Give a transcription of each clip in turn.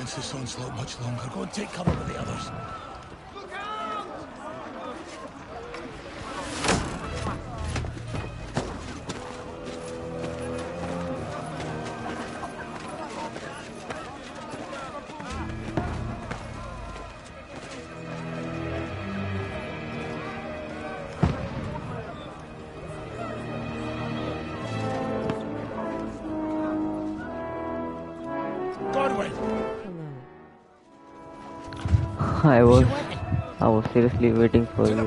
against this onslaught much longer. Go and take cover with the others. I was seriously waiting for you.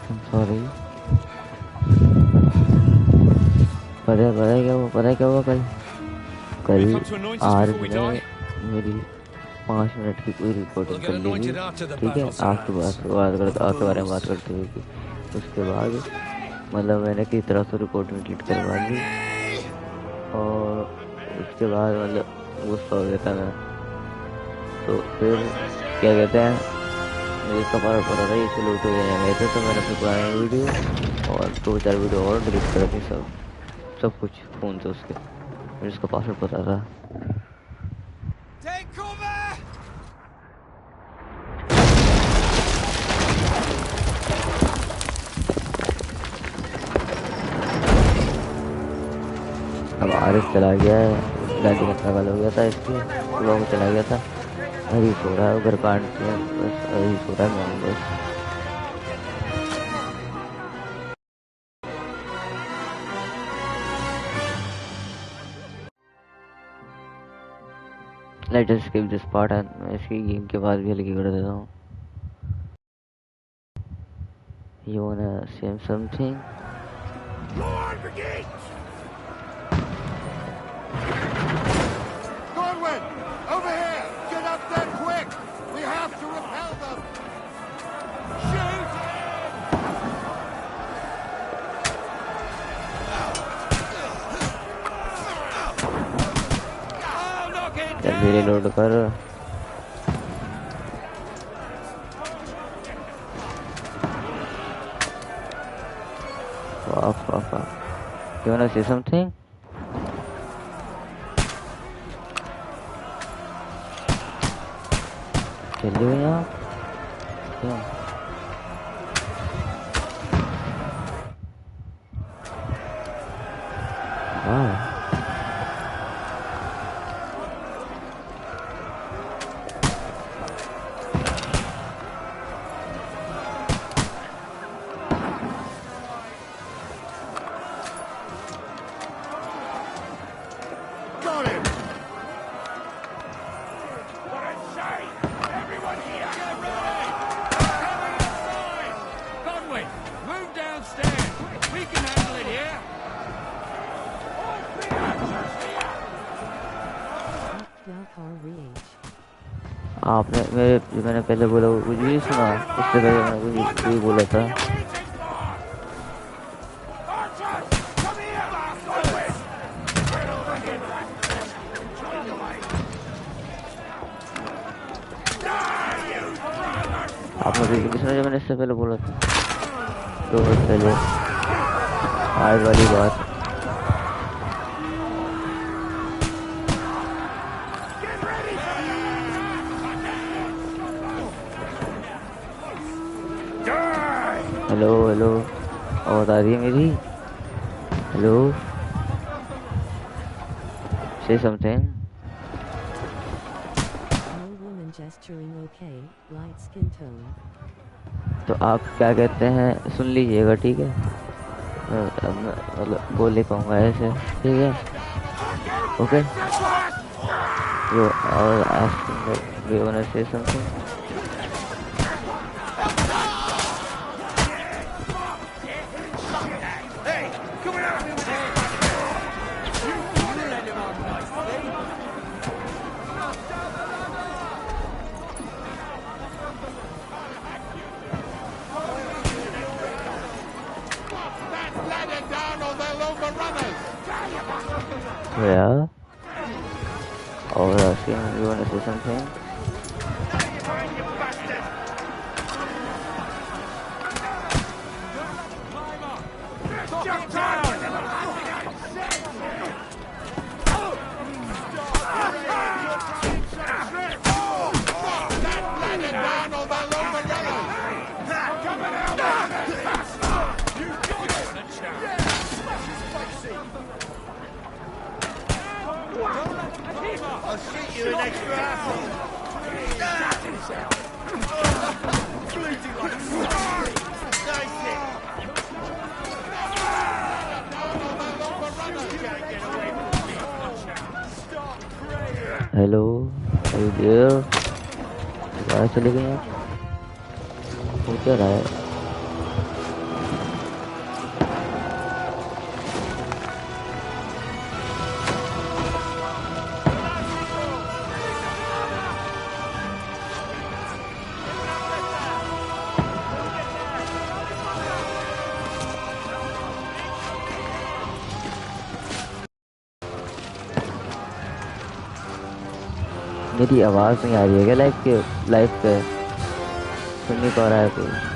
I'm sorry. पता है क्या हुआ कल आज मैंने मेरी 5 मिनट की कोई रिकॉर्डिंग कर ली थी, ठीक है, आपके बारे में बात करते हुए की। उसके बाद मतलब मैंने किस तरह से रिकॉर्डिंग डिलीट करवा ली और उसके बाद मतलब गुस्सा हो गया था मैं। तो फिर क्या कहते हैं मुझे कपार पड़ा था, ये चलो तो गए थे, तो मैंने अपनी पुरानी वीडियो और 2-4 वीडियो और डिलीट कर दी, सब कुछ फ़ोन से उसके, मुझे उसका पासवर्ड पता था। अब आरिफ चला गया है, गाड़ी का ट्रैवल हो गया था, इसलिए सुबह को चला गया था। अभी सो रहा है घर कांड के, बस अभी सो रहा है मैं बस। Let's just skip this part and मैं इसकी गेम के बाद भी हल्की कर देता हूँ। You wanna say something? Godwin, over here! Get up there quick! We have to repel them! Shoot! जल्दी रिलोड कर। You wanna say something? चलिए भैया क्यों? वाह आपने मैंने पहले बोला कुछ भी सुना, उससे पहले मैंने कुछ भी बोला था। आपने कुछ भी सुना जो मैंने इससे पहले बोला था, 2 मिनट पहले आज वाली बात। हेलो हेलो आवाज़ आ रही है मेरी? हेलो से समथिंग। तो आप क्या कहते हैं सुन लीजिएगा, ठीक है? मतलब बोल नहीं पाऊँगा ऐसे, ठीक है? ओके यो और you wanna say something? Yeah. Or you wanna say something? you an extra apple. Bleeding like a sorry. Nice hit. Hello dear कहाँ चले गए आप हो क्या रहा है मेरी आवाज़ नहीं आ रही है क्या लाइव पे सुन नहीं पा रहा है कोई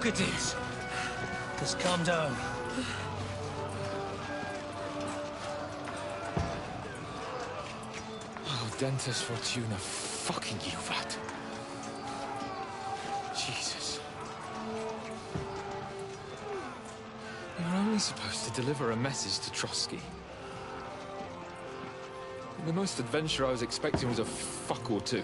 Pocketings. Just calm down. Oh, Dentist Fortuna, fucking you, vat. Jesus. You're only supposed to deliver a message to Trotsky. The most adventure I was expecting was a fuck or two.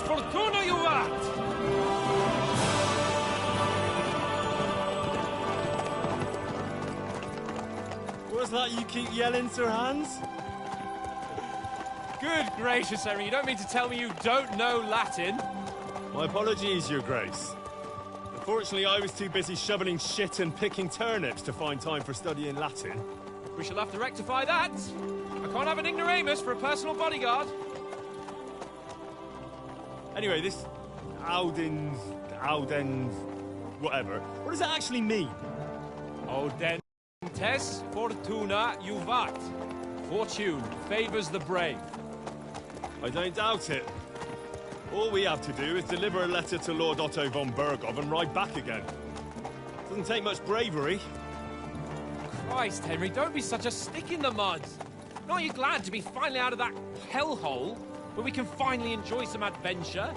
Fortuna, you vat! What's that you keep yelling, Sir Hans? Good gracious, Henry, you don't mean to tell me you don't know Latin? My apologies, Your Grace. Unfortunately, I was too busy shoveling shit and picking turnips to find time for studying Latin. We shall have to rectify that. I can't have an ignoramus for a personal bodyguard. Anyway, this Audens, whatever. What does that actually mean? Audentes fortuna juvat. Fortune favours the brave. I don't doubt it. All we have to do is deliver a letter to Lord Otto von Bergov and ride back again. Doesn't take much bravery. Christ, Henry, don't be such a stick in the mud. Aren't you glad to be finally out of that hellhole? where we can finally enjoy some adventure,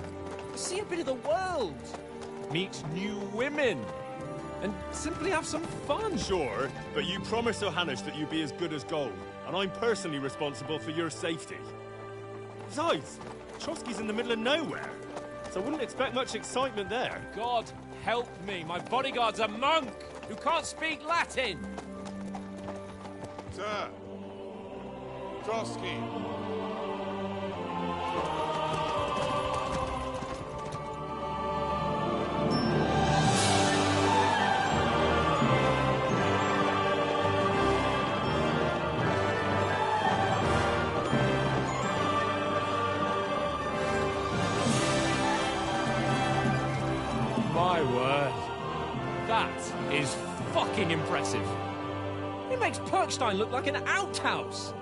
see a bit of the world, meet new women, and simply have some fun. Sure, but you promised Johannes that you'd be as good as gold, and I'm personally responsible for your safety. Besides, Trotsky's in the middle of nowhere, so I wouldn't expect much excitement there. God help me, my bodyguard's a monk who can't speak Latin. Sir! Trotsky! My word. That is fucking impressive. It makes Perkstein look like an outhouse.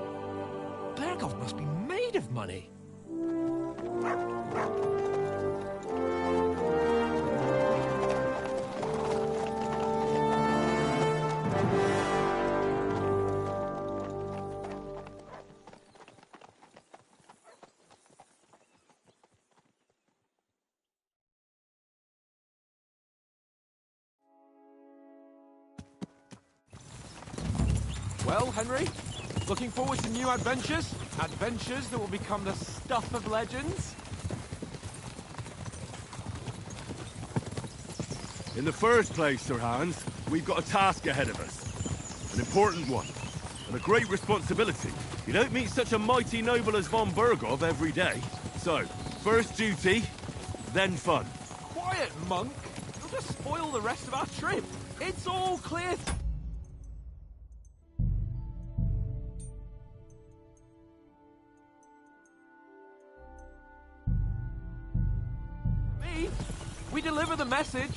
Berghoff must be made of money. Well, Henry, looking forward to new adventures? Adventures that will become the stuff of legends? In the first place, Sir Hans, we've got a task ahead of us. An important one. And a great responsibility. You don't meet such a mighty noble as von Berghoff every day. So, first duty, then fun. Quiet, monk! You'll just spoil the rest of our trip. It's all clear. We deliver the message,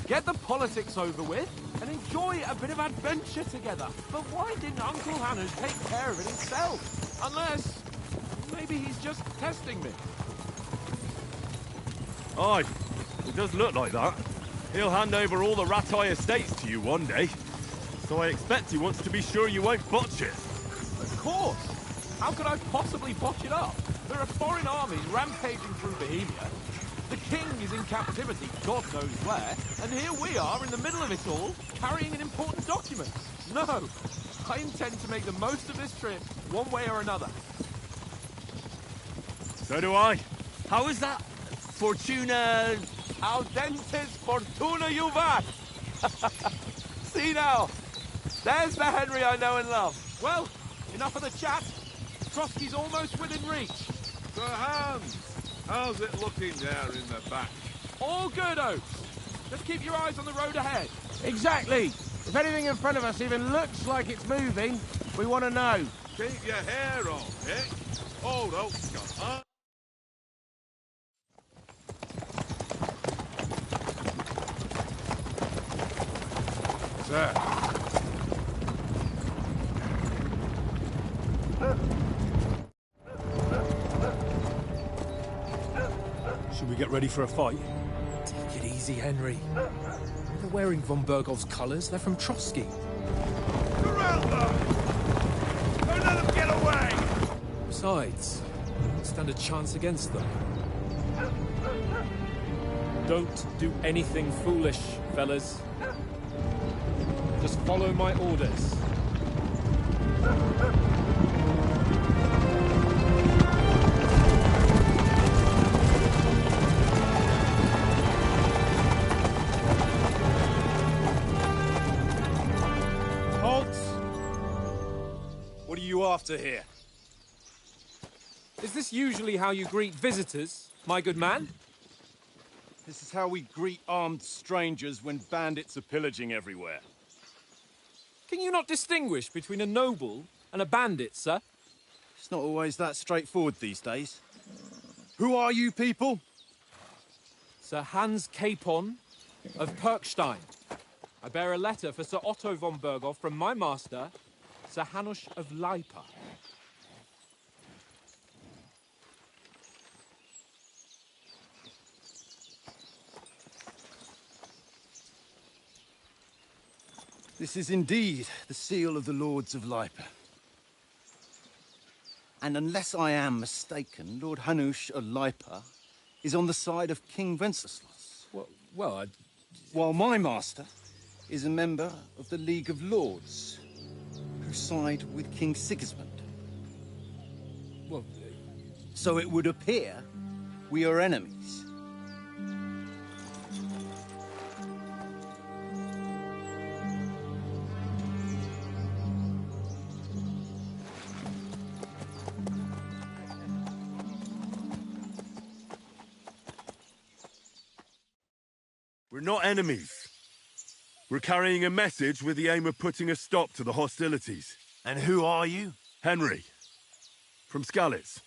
get the politics over with, and enjoy a bit of adventure together. But why didn't Uncle Hannes take care of it himself? Unless, maybe he's just testing me. Aye, it does look like that. He'll hand over all the Rattay estates to you one day. So I expect he wants to be sure you won't botch it. Of course! How could I possibly botch it up? There are foreign armies rampaging through Bohemia. The king is in captivity, God knows where, and here we are in the middle of it all, carrying an important document. No, I intend to make the most of this trip, one way or another. So do I. How is that? Fortuna... Audentes fortuna juvat! See now, there's the Henry I know and love. Well, enough of the chat. Trotsky's almost within reach. Sir Hans! How's it looking there in the back? All good, Oates. Just keep your eyes on the road ahead. Exactly. If anything in front of us even looks like it's moving, we want to know. Keep your hair on, eh? Hold on. Sir. Should we get ready for a fight? Take it easy, Henry. They're wearing von Berghoff's colours. They're from Trotsky. Surround them! Don't let them get away! Besides, we don't stand a chance against them. Don't do anything foolish, fellas. Just follow my orders. What are you after here? Is this usually how you greet visitors, my good man? This is how we greet armed strangers when bandits are pillaging everywhere. Can you not distinguish between a noble and a bandit, sir? It's not always that straightforward these days. Who are you people? Sir Hans Capon of Perkstein. I bear a letter for Sir Otto von Berghoff from my master, Sir Hanush of Lipa. This is indeed the seal of the Lords of Lipa. And unless I am mistaken, Lord Hanush of Lipa is on the side of King Wenceslas. Well, While my master is a member of the League of Lords, who side with King Sigismund. Well... So it would appear we are enemies. We're not enemies. We're carrying a message with the aim of putting a stop to the hostilities. And who are you? Henry, from Skalitz.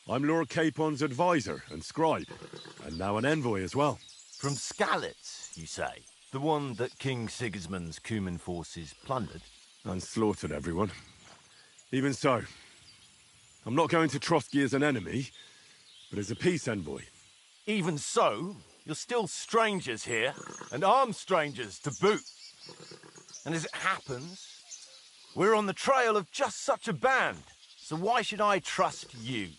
I'm Lord Capon's advisor and scribe, and now an envoy as well. From Skalitz, you say? The one that King Sigismund's Cuman forces plundered? And slaughtered everyone. Even so, I'm not going to trust you as an enemy, but as a peace envoy. Even so, you're still strangers here, and armed strangers to boot. And as it happens, we're on the trail of just such a band, so why should I trust you?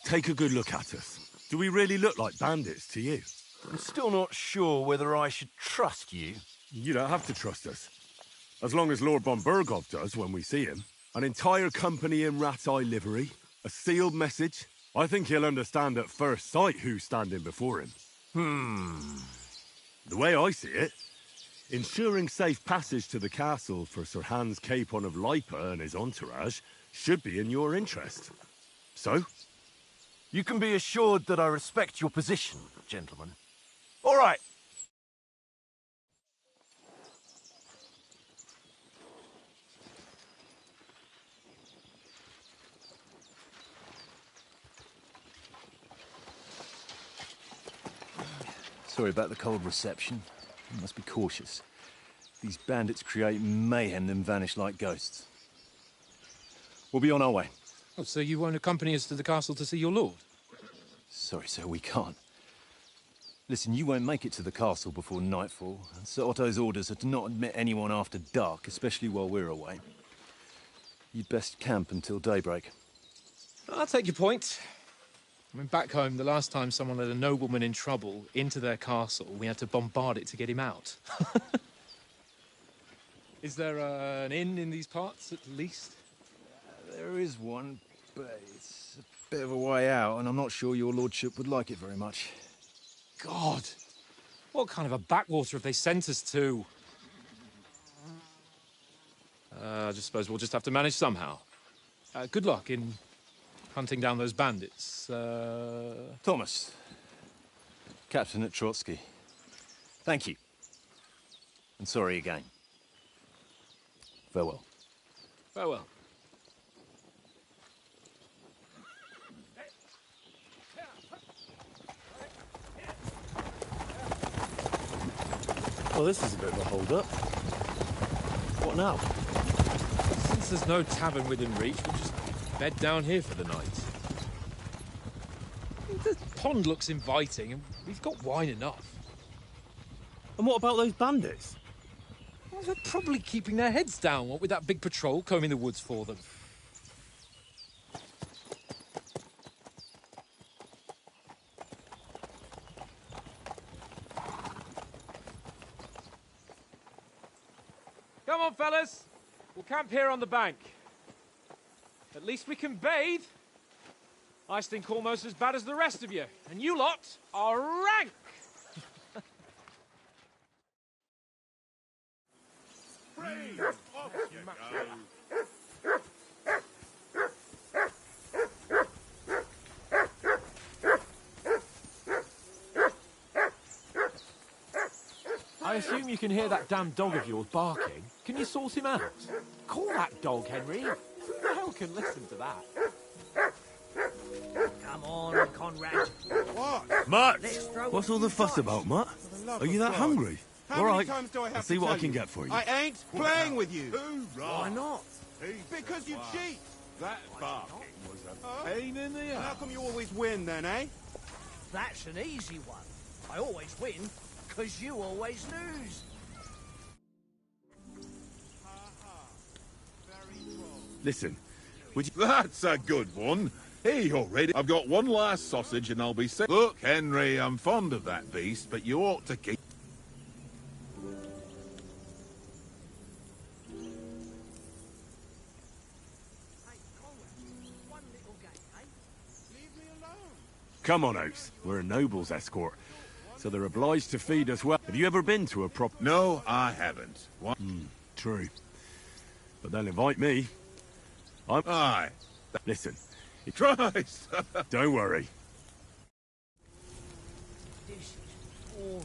Take a good look at us. Do we really look like bandits to you? I'm still not sure whether I should trust you. You don't have to trust us. As long as Lord von Burgov does when we see him. An entire company in rat-eye livery, a sealed message. I think he'll understand at first sight who's standing before him. The way I see it, ensuring safe passage to the castle for Sir Hans Capon of Lipa and his entourage should be in your interest. So? You can be assured that I respect your position, gentlemen. All right. Sorry about the cold reception. You must be cautious. These bandits create mayhem, then vanish like ghosts. We'll be on our way. Oh, so you won't accompany us to the castle to see your lord? Sorry, sir, we can't. Listen, you won't make it to the castle before nightfall. And Sir Otto's orders are to not admit anyone after dark, especially while we're away. You'd best camp until daybreak. I'll take your point. I mean, back home, the last time someone let a nobleman in trouble into their castle, we had to bombard it to get him out. Is there an inn in these parts, at least? There is one, but it's a bit of a way out, and I'm not sure your lordship would like it very much. God! What kind of a backwater have they sent us to? I just suppose we'll just have to manage somehow. Good luck in hunting down those bandits. Thomas, Captain at Trotsky. Thank you. And sorry again. Farewell. Farewell. Well, this is a bit of a hold-up. What now? Since there's no tavern within reach, we'll just bed down here for the night. The pond looks inviting, and we've got wine enough. And what about those bandits? Well, they're probably keeping their heads down, what with that big patrol combing the woods for them. Come on, fellas. We'll camp here on the bank. At least we can bathe. I stink almost as bad as the rest of you. And you lot are rank! I assume you can hear that damn dog of yours barking. Can you sort him out? Call that dog, Henry. Who the hell can listen to that? Come on, Conrad. What? Mutt! Let's throw What's a all the few fuss dice. about, Mutt? For the love Are you of that God. hungry? How All many right, times do I have I'll to see what I tell can you? get for you. I ain't playing with you. Why not? Because you cheat. That barking was a pain in the And how ass. come you always win then, eh? That's an easy one. I always win, because you always lose. Listen, would you... That's a good one. Hey, you're ready. I've got one last sausage and I'll be sick. Look, Henry, I'm fond of that beast, but you ought to keep... Hey, Conrad, one little game, eh? Leave me alone. Come on, Oates. We're a noble's escort, so they're obliged to feed us well. Have you ever been to a prop... No, I haven't. What? True. But they'll invite me. Aye. Listen, Christ! don't worry. This is boring.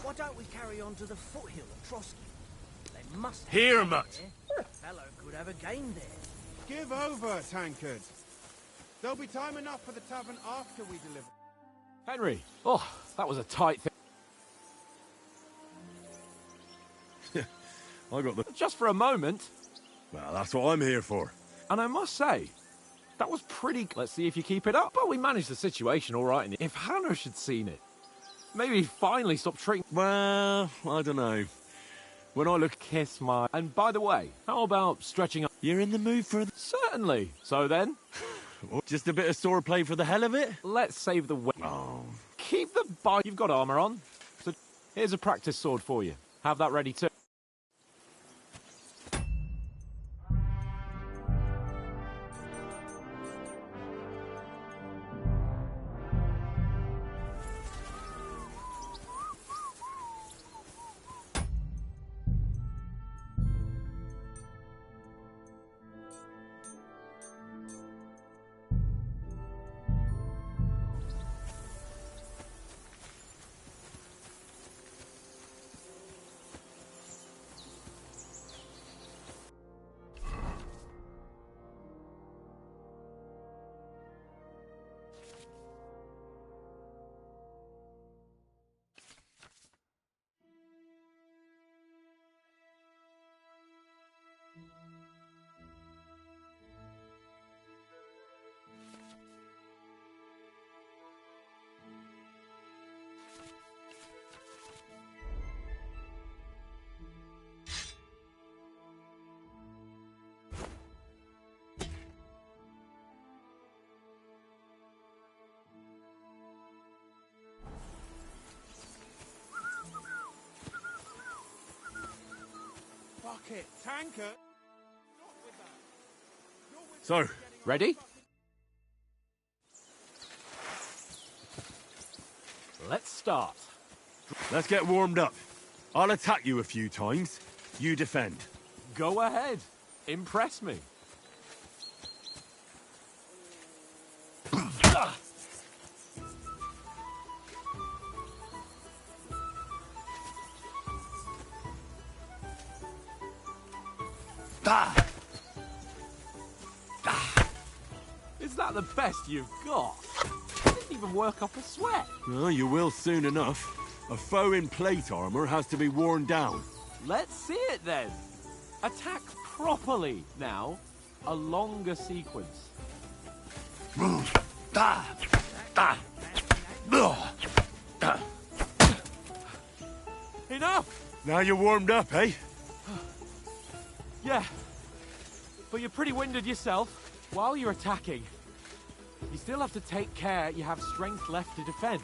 Why don't we carry on to the foothill at Trotsky? They must have Here, something Mutt. there. A fellow could have a game there. Give over, tankard. There'll be time enough for the tavern after we deliver. Henry. Oh, that was a tight thing. I got the... Just for a moment. Well, that's what I'm here for. And I must say, that was pretty... Let's see if you keep it up. But we managed the situation all right. If Hanosh had seen it, maybe he'd finally stop treating... Well, I don't know. When I look... Kiss my... And by the way, how about stretching up... You're in the mood for... Certainly. So then, Just a bit of swordplay for the hell of it? let's save the... Oh. Keep the bite. You've got armour on. So here's a practice sword for you. Have that ready too. Fuck it, tankard. So, Ready? Let's start. let's get warmed up. I'll attack you a few times. You defend. Go ahead. Impress me. Is that the best you've got? Didn't even work up a sweat. Well, you will soon enough. A foe in plate armor has to be worn down. Let's see it then. Attack properly now. A longer sequence. Enough! Now you're warmed up, eh? Yeah. But you're pretty winded yourself. While you're attacking, you still have to take care you have strength left to defend.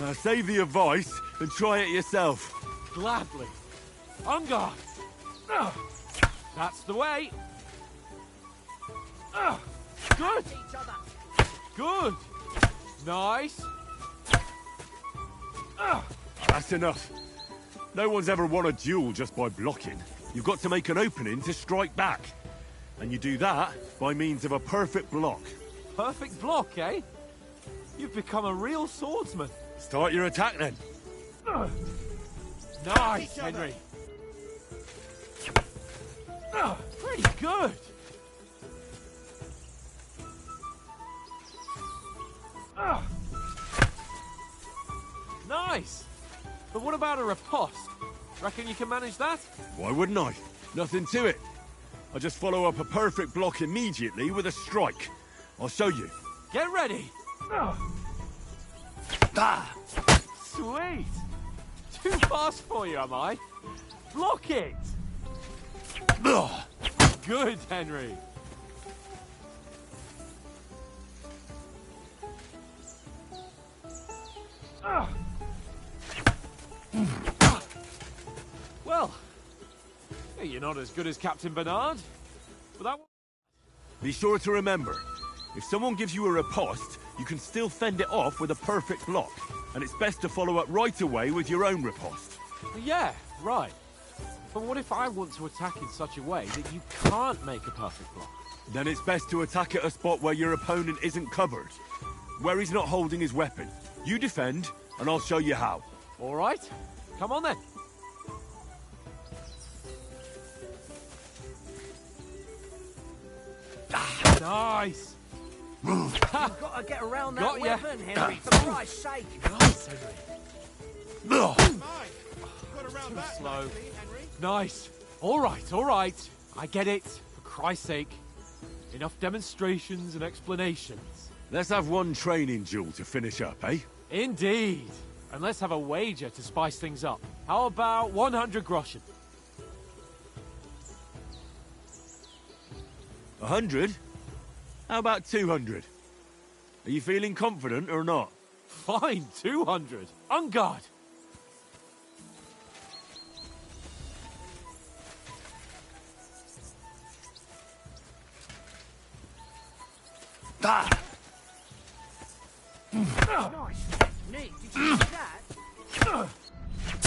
Now save the advice and try it yourself. Gladly. On guard. That's the way. Good. Good. Nice. That's enough. No one's ever won a duel just by blocking. You've got to make an opening to strike back. And you do that by means of a perfect block. Perfect block, eh? You've become a real swordsman. Start your attack then. Nice, Henry. Pretty good. Nice. But what about a riposte? Reckon you can manage that? Why wouldn't I? Nothing to it. I just follow up a perfect block immediately with a strike. I'll show you. Get ready. Sweet. Too fast for you, am I? Block it. Good, Henry. Well, you're not as good as Captain Bernard, but that one... Be sure to remember, if someone gives you a riposte, you can still fend it off with a perfect block. And it's best to follow up right away with your own riposte. Yeah, right. But what if I want to attack in such a way that you can't make a perfect block? Then it's best to attack at a spot where your opponent isn't covered. Where he's not holding his weapon. You defend, and I'll show you how. All right. Come on then. Nice. You've got to get around that weapon, Henry, for Christ's sake. Nice, Henry. Got around that Slow. nicely, Henry. Nice. All right. I get it. For Christ's sake. Enough demonstrations and explanations. Let's have one training duel to finish up, eh? Indeed. And let's have a wager to spice things up. How about 100 groschen? 100? How about 200? Are you feeling confident or not? Fine, 200. On guard. Nice. Neat. Did you see that?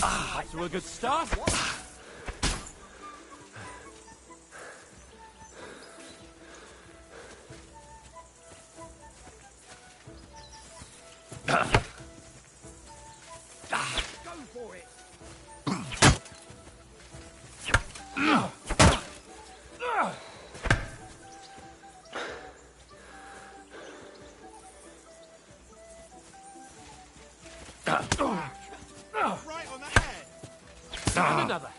Off to a good start. Go for it. Right on the head. And another.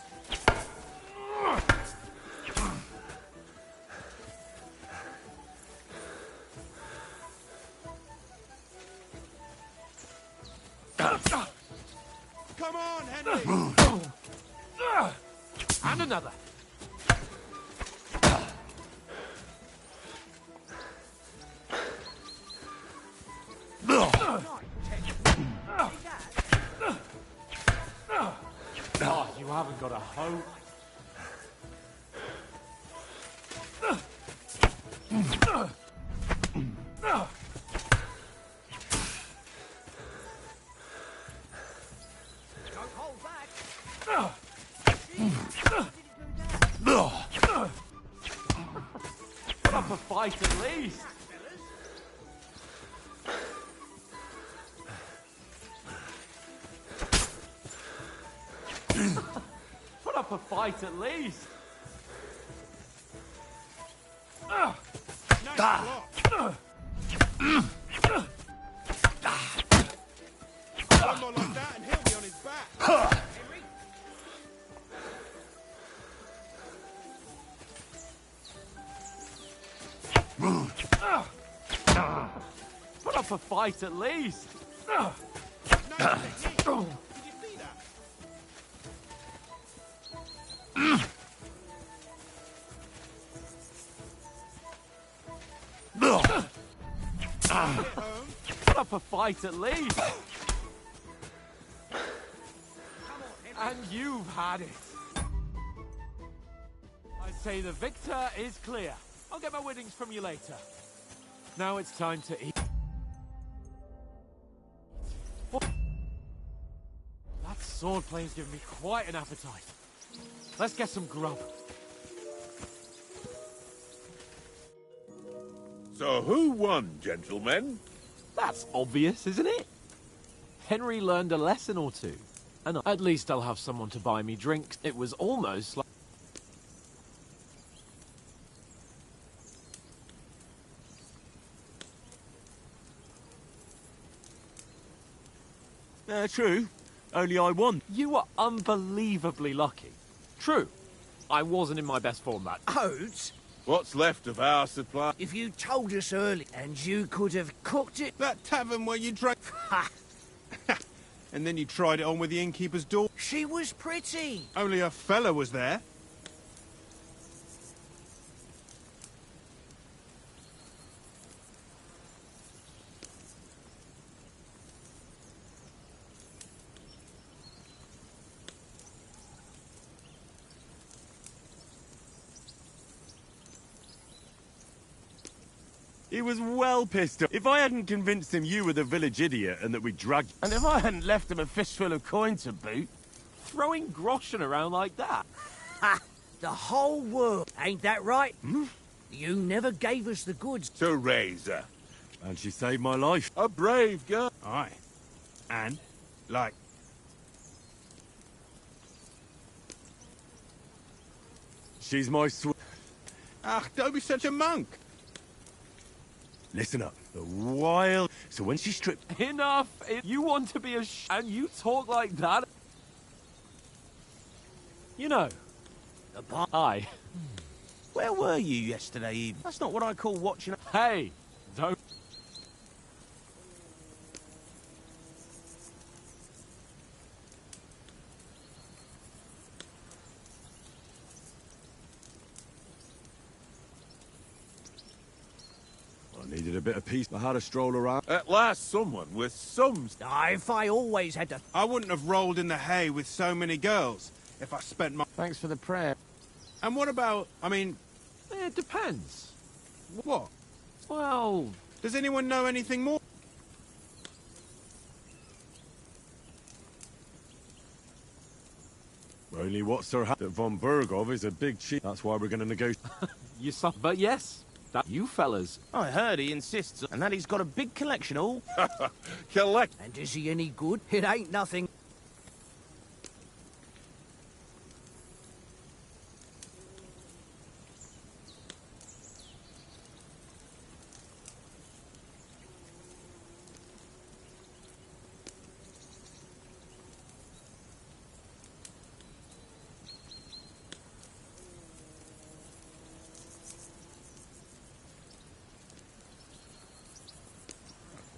Come on, Henry. And another. Oh, you haven't got a hope. Don't hold back. Put up a fight at least. Put up a fight at least. Nice block. One more like that and he'll be on his back. Henry. Put up a fight at least. Nice technique. Did you see that? Put up a fight at least. And you've had it. say the victor is clear. I'll get my winnings from you later. Now it's time to eat. That sword play's given me quite an appetite. Let's get some grub. So who won, gentlemen? That's obvious, isn't it? Henry learned a lesson or two. And at least I'll have someone to buy me drinks. It was almost like... True. Only I won. You were unbelievably lucky. True. I wasn't in my best form that. Oats? What's left of our supply? If you told us early, and you could have cooked it... That tavern where you drank... Ha! And then you tried it on with the innkeeper's daughter. She was pretty. Only a fella was there. He was well pissed off. If I hadn't convinced him you were the village idiot and that we dragged... And if I hadn't left him a fistful of coin to boot... Throwing groschen around like that. Ha! The whole world. Ain't that right? Hmm? You never gave us the goods. To Razor. And she saved my life. A brave girl. Aye. And, like... She's my Ah, don't be such a monk. Listen up. The wild... So when she stripped... Enough! You want to be a and you talk like that? You know... Aye. Where were you yesterday evening? That's not what I call watching... Hey! Don't... I needed a bit of peace. I had a stroll around. At last someone with some... If I always had to... I wouldn't have rolled in the hay with so many girls if I spent my... Thanks for the prayer. And what about... I mean... It depends. What? Well... Does anyone know anything more? Only what Sir that von Bergov is a big cheat. That's why we're going to negotiate. You saw... But yes, that you fellas. I heard he insists, and that he's got a big collection all. Collect. And is he any good? It ain't nothing.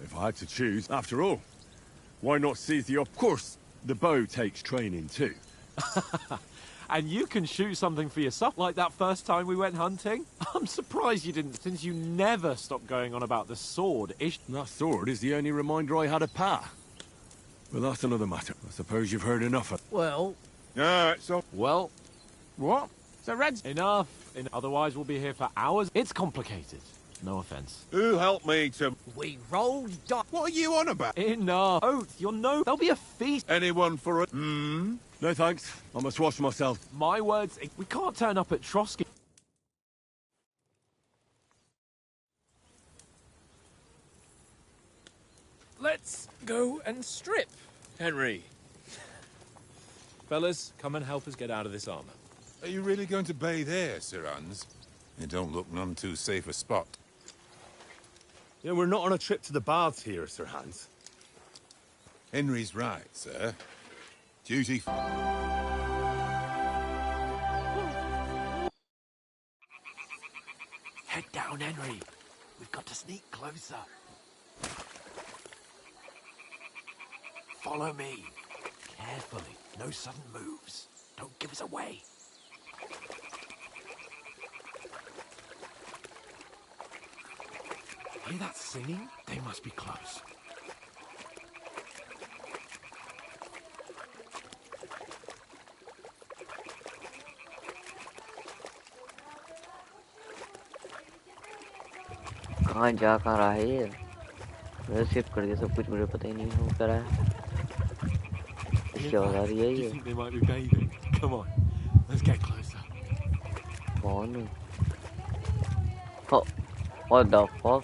If I had to choose, after all, why not seize the... Of course, the bow takes training too. And you can shoot something for yourself, like that first time we went hunting. I'm surprised you didn't, since you never stopped going on about the sword. That sword is the only reminder I had of Pa. But that's another matter. I suppose you've heard enough of... Well... So... Well... What? So Red's... Enough. Otherwise we'll be here for hours. It's complicated. No offense. Who helped me to... We rolled dice. What are you on about? Enough. Oath, you'll know. There'll be a feast. Anyone for a... Hmm? No thanks. I must wash myself. My words, we can't turn up at Trotsky. Let's go and strip, Henry. Fellas, come and help us get out of this armor. Are you really going to bathe here, Sir Hans? It don't look none too safe a spot. Yeah, we're not on a trip to the baths here, Sir Hans. Henry's right, sir. Duty... Head down, Henry. We've got to sneak closer. Follow me. Carefully. No sudden moves. Don't give us away. Hear that singing? They must be close. कहाँ जा कहाँ रहा है ये? मैं skip कर दिया सब कुछ, मुझे पता ही नहीं हो क्या रहा है। क्या बता रही है ये? They might be bathing. Come on, let's get closer. कौन? Oh, what the fuck?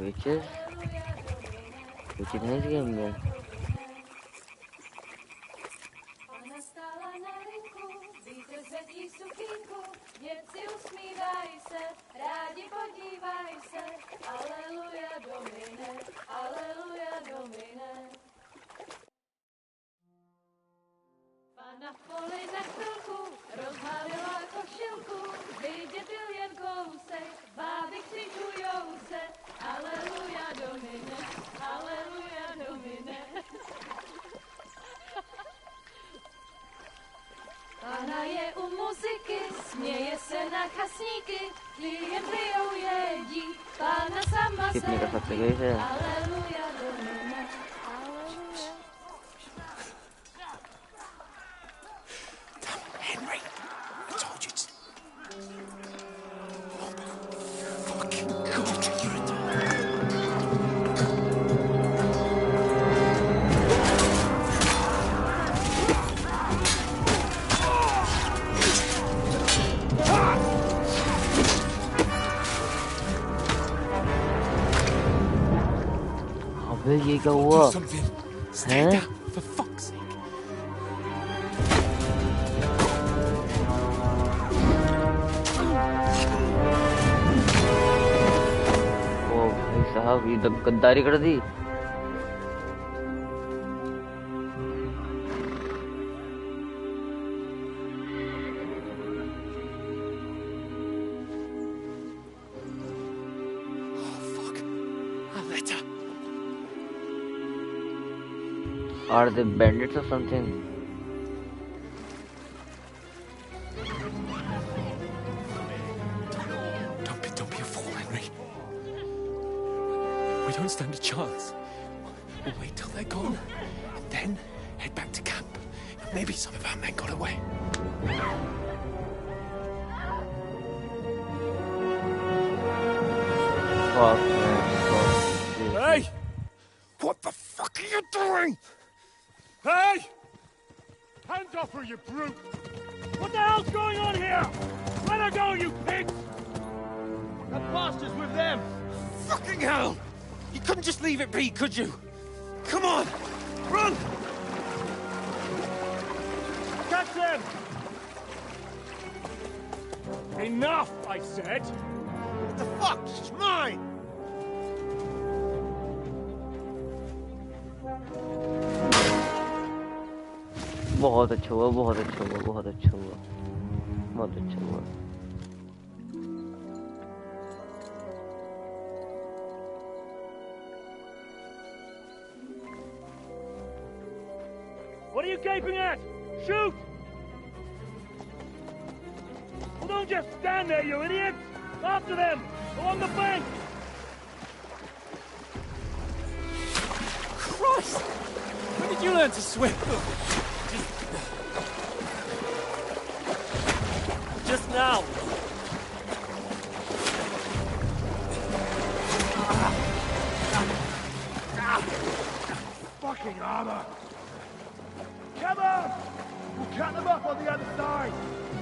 Witches? Witches है इस गेम में? Na poli na chvilku rozhalila košilku, vidět byl jen kousek, báby křičujou se, aleluja domine, aleluja domine. Pána je u muziky, směje se na chasníky, klient pijou jedí, pána sama sedí, aleluja domine, aleluja. Henry, I told you to... Oh my fucking God, you're a... अबे ये क्या हुआ? हैं? For fuck's sake. साहब ये गद्दारी कर दी। Are they bandits or something? Don't be a fool, Henry. We don't stand a chance. We'll wait till they're gone, and then head back to camp. Maybe some of our men got away. Fuck, man. Fuck. Hey! What the fuck are you doing? Hey! Hands off her, you brute! What the hell's going on here? Let her go, you pigs! That bastard's with them! Fucking hell! You couldn't just leave it be, could you? Come on! Run! Catch them! Enough, I said! What the fuck? She's mine! बहुत अच्छा हुआ, बहुत अच्छा हुआ, बहुत अच्छा हुआ, बहुत अच्छा हुआ। What are you gaping at? Shoot! Well, don't just stand there, you idiots! After them! Along the bank! Christ! When did you learn to swim? Just now. Fucking armor! Come on! We'll cut them up on the other side!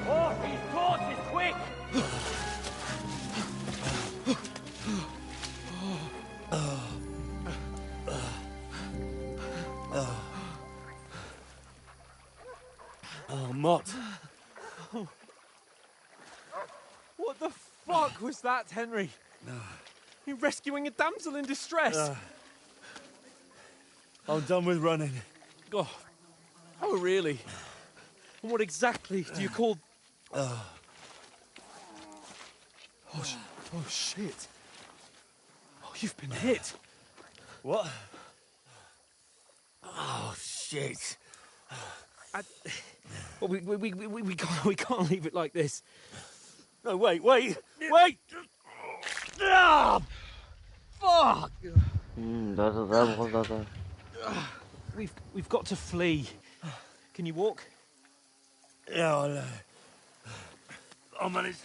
Oh, these torches, quick! Oh, Mott. What the fuck was that, Henry? You're rescuing a damsel in distress. I'm done with running. Oh, really? And what exactly do you call... Oh, shit. Oh, you've been hit. What? Oh, shit. Well, we can't leave it like this. No, wait! Ah! Fuck! बहुत We've got to flee. Can you walk? Yeah, I'll manage.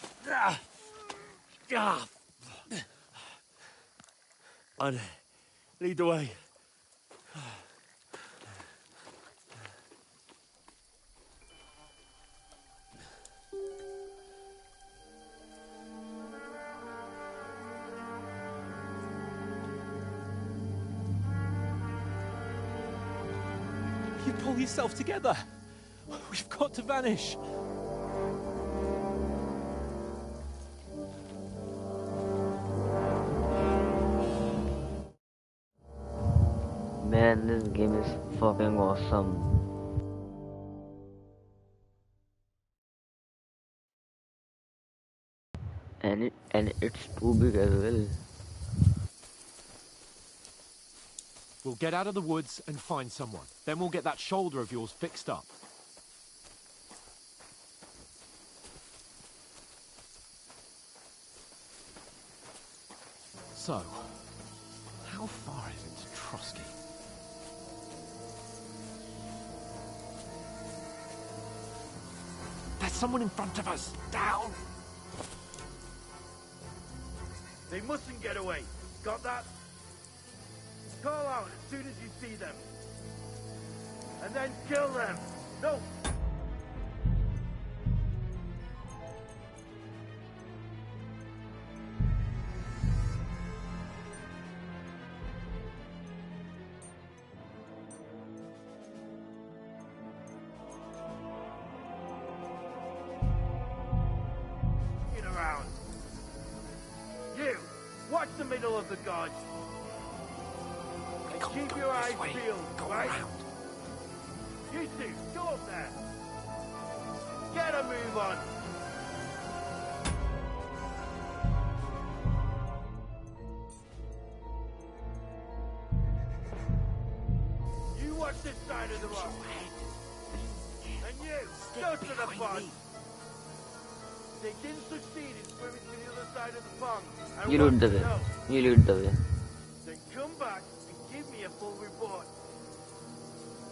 I'd lead the way. You pull yourself together. We've got to vanish. Man, this game is fucking awesome. And it's too big as well. We'll get out of the woods and find someone. Then we'll get that shoulder of yours fixed up. So, how far is it to Trotsky? There's someone in front of us! Down! They mustn't get away. Got that? Call out as soon as you see them. And then kill them. No! Get around. You, watch the middle of the guards. Keep your eyes peeled, right? You two, go up there. Get a move on. You watch this side of the rock. And you, go to the pond. They didn't succeed in swimming to the other side of the pond. You lead the way. You lead the way. Then come back. Give me a full report.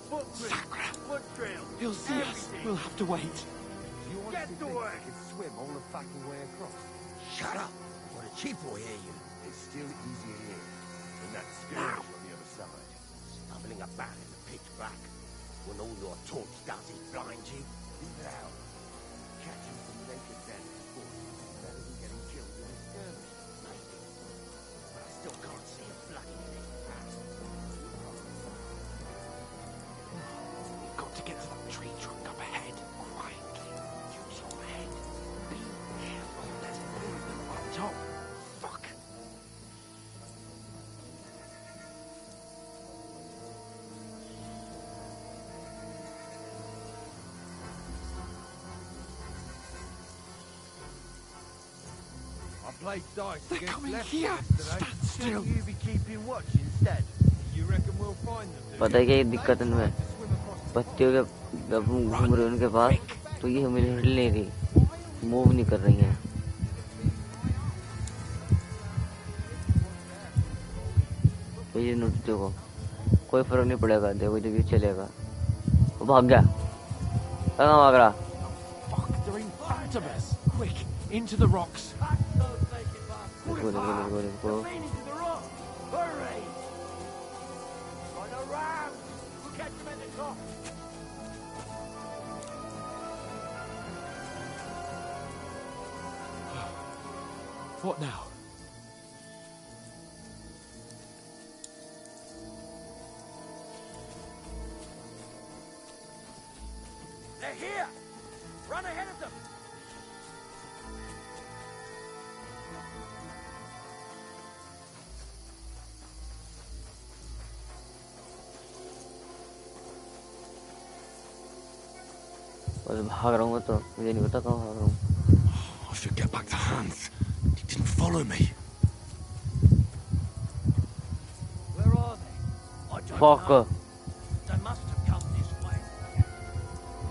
Footprints, blood trails, He'll see us. We'll have to wait. You Get to work. You can swim all the fucking way across. Shut up, or the chief will hear you. It's still easier here than that skirmish on the other side. Stumbling about in the pitch black, when all your torch does is blind you. Leave it out. Catching some naked men before is better than getting killed in a skirmish. Maybe. But I still can't see a bloody thing. We've got to get to that tree trunk up ahead. Quietly. Use your head. Be careful. There's more of them on top. Fuck. I played dice They're against coming Leicester here. yesterday. Stand still. Shouldn't you be keeping watch instead? You reckon we'll find them? do पता है you? क्या दिक्कत है इनमें बच्तियों के जब हम घूम रहे हैं उनके पास तो ये हमें हिल नहीं रही मूव नहीं कर रही हैं ये नोट देखो कोई फर्क नहीं पड़ेगा देखो जब ये चलेगा वो भाग गया कहाँ भाग रहा Fuck, they're in front of us. Quick, into the rocks. देखो देखो Lean into the rock. Hurry! On a ram! We'll catch them at the top. What now? They're here! Run ahead of them! बस भाग रहा हूँ मैं तो मुझे नहीं पता कहाँ भाग रहा हूँ I should get back to Hans. He didn't follow me. Where are they? I don't Fuck. know. They must have come this way.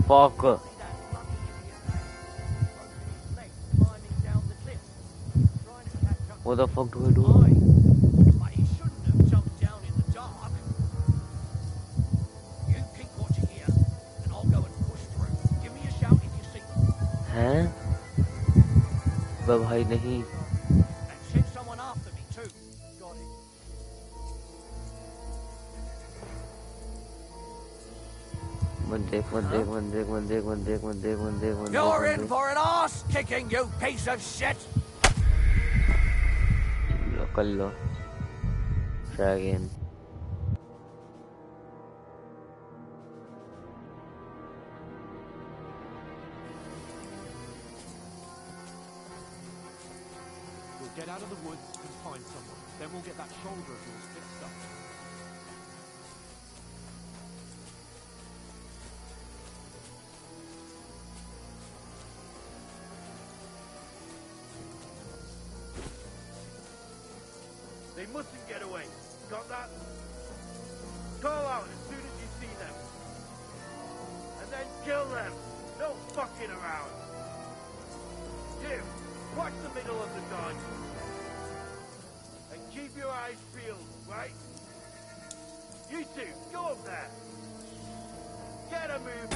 fuck See that lucky idiot there? Legs climbing down the cliff. Trying to catch up. what the fuck do I do I हैं? भाई नहीं। And send someone after me too. Got it. You're in for an arse kicking, you piece of shit. कर लो। Try again. We'll get out of the woods and find someone. Then we'll get that shoulder of yours fixed up. They mustn't get away. Got that? Call out as soon as you see them. And then kill them. No fucking around. You, watch the middle of the gun. And keep your eyes peeled, right? You two, go up there. Get a move.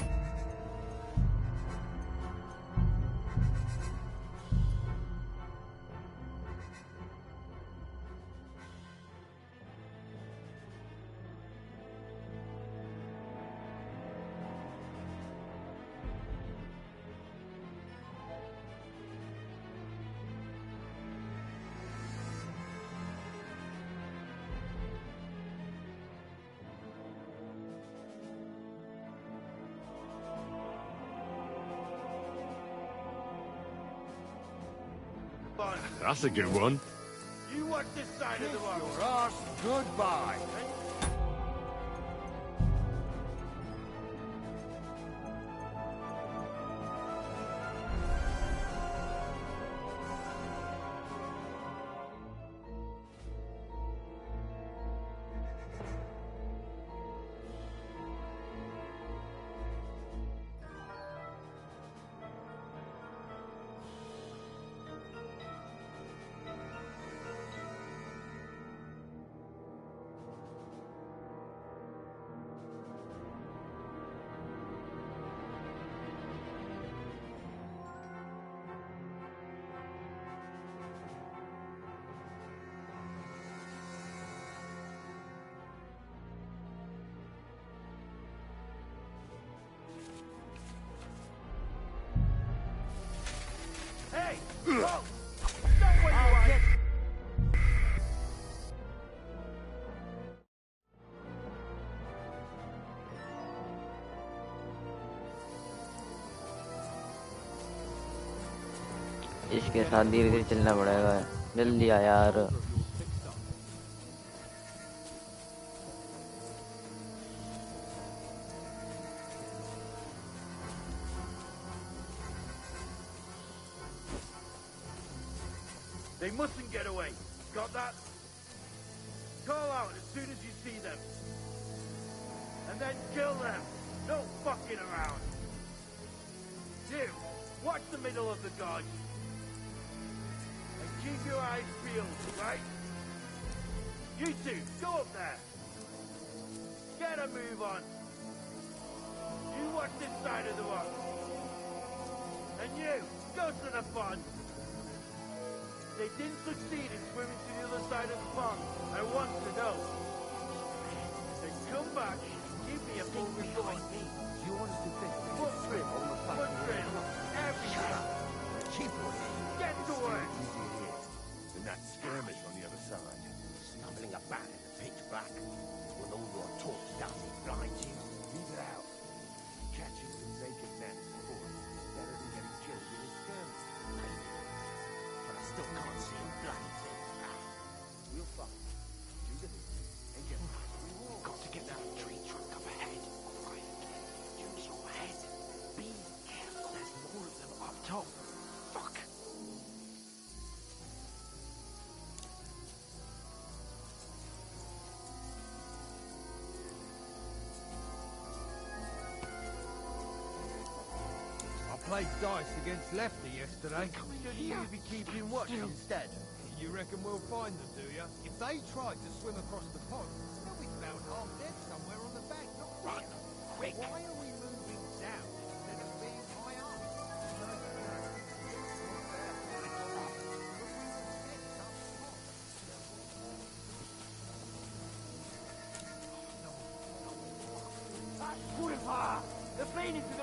That's a good one. You watch this side of the road. Your arse goodbye. Hey! Whoa! Stop where you are! इसके साथ धीरे धीरे चलना पड़ेगा। जल्दी आ यार। They mustn't get away. Got that? Call out as soon as you see them. And then kill them. No fucking around. You, watch the middle of the dodge. And keep your eyes peeled, right? You two, go up there. Get a move on. You watch this side of the road. And you, go to the pond. They didn't succeed in swimming to the other side of the pond. I want to know. Then come back and give me a full report. Do you want us to think Footprint, footprint, everything. Keep working. Get to work. Easier here than that skirmish on the other side. Stumbling about in the pitch black when all your torch does is blind you. Leave it out. Catching some naked men is important. Better than getting killed in a skirmish. But I still can't see a bloody thing. We'll find do the thing and get back. We've got to get that tree trunk up ahead. Right. Use your head. Be careful. There's more of them up top. Fuck. I played dice against Lefty yesterday. Should you be keeping watch instead? You reckon we'll find them, do you? If they tried to swim across the pond, they'll be found half dead somewhere on the bank, not Run, quick. Why are we moving down instead of being high up?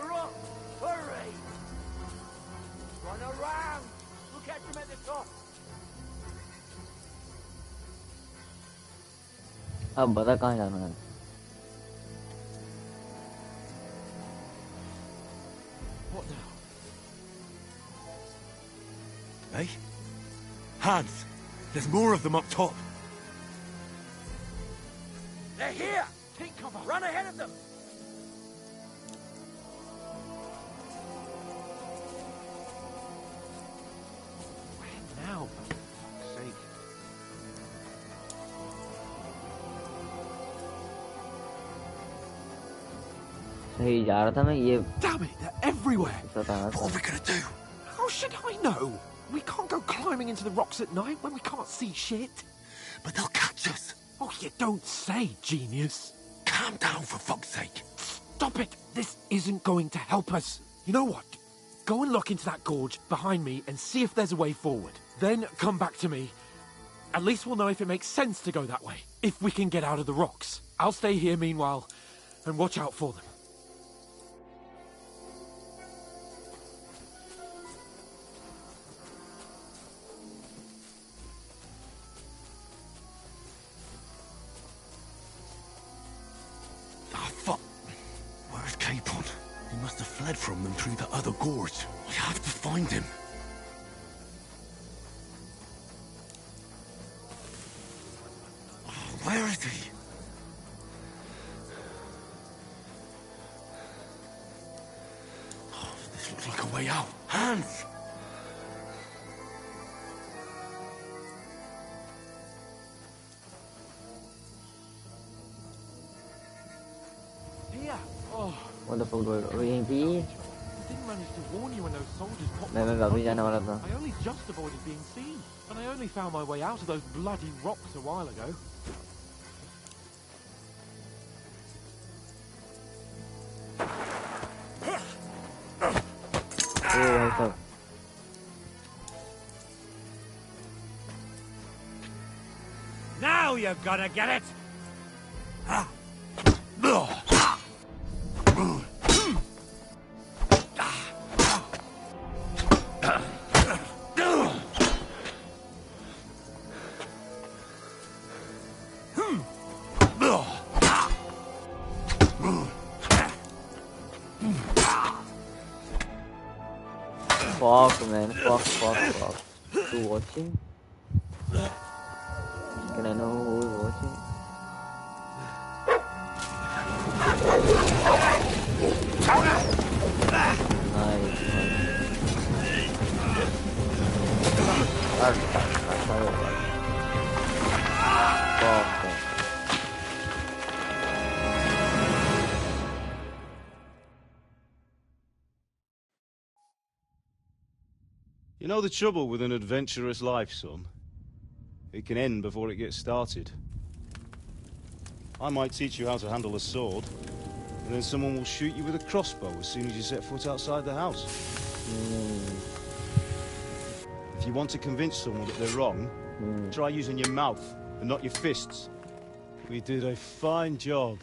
We're up! Hurry! Run around! We'll catch him at the top! अब बता कहाँ जाना है? What now? Hey? Hans! There's more of them up top! They're here! Take cover! Run ahead of them! Where now, for fuck's sake? सही जा रहा था मैं ये. Damn it, they're everywhere! What are we gonna do? How should I know? We can't go climbing into the rocks at night when we can't see shit. But they'll catch us! Oh, you don't say, genius. Calm down, for fuck's sake! Stop it! This isn't going to help us. You know what? Go and look into that gorge behind me and see if there's a way forward. Then come back to me. At least we'll know if it makes sense to go that way. If we can get out of the rocks. I'll stay here meanwhile and watch out for them. He must have fled from them through the other gorge. We have to find him. Oh, where is he? Oh, this looks like a way out. Hans! Here! Oh. What the fuck do I यहीं पे ही? I didn't manage to warn you when those soldiers popped मैं वापस जाने वाला था. I only just avoided being seen. And I only found my way out of those bloody rocks a while ago. Oh, भाई साहब. Now you're gonna get it! Fuck, man. Fuck. Who watching? Can I know who is watching? You know the trouble with an adventurous life, son? It can end before it gets started. I might teach you how to handle a sword, and then someone will shoot you with a crossbow as soon as you set foot outside the house. If you want to convince someone that they're wrong, try using your mouth and not your fists. We did a fine job.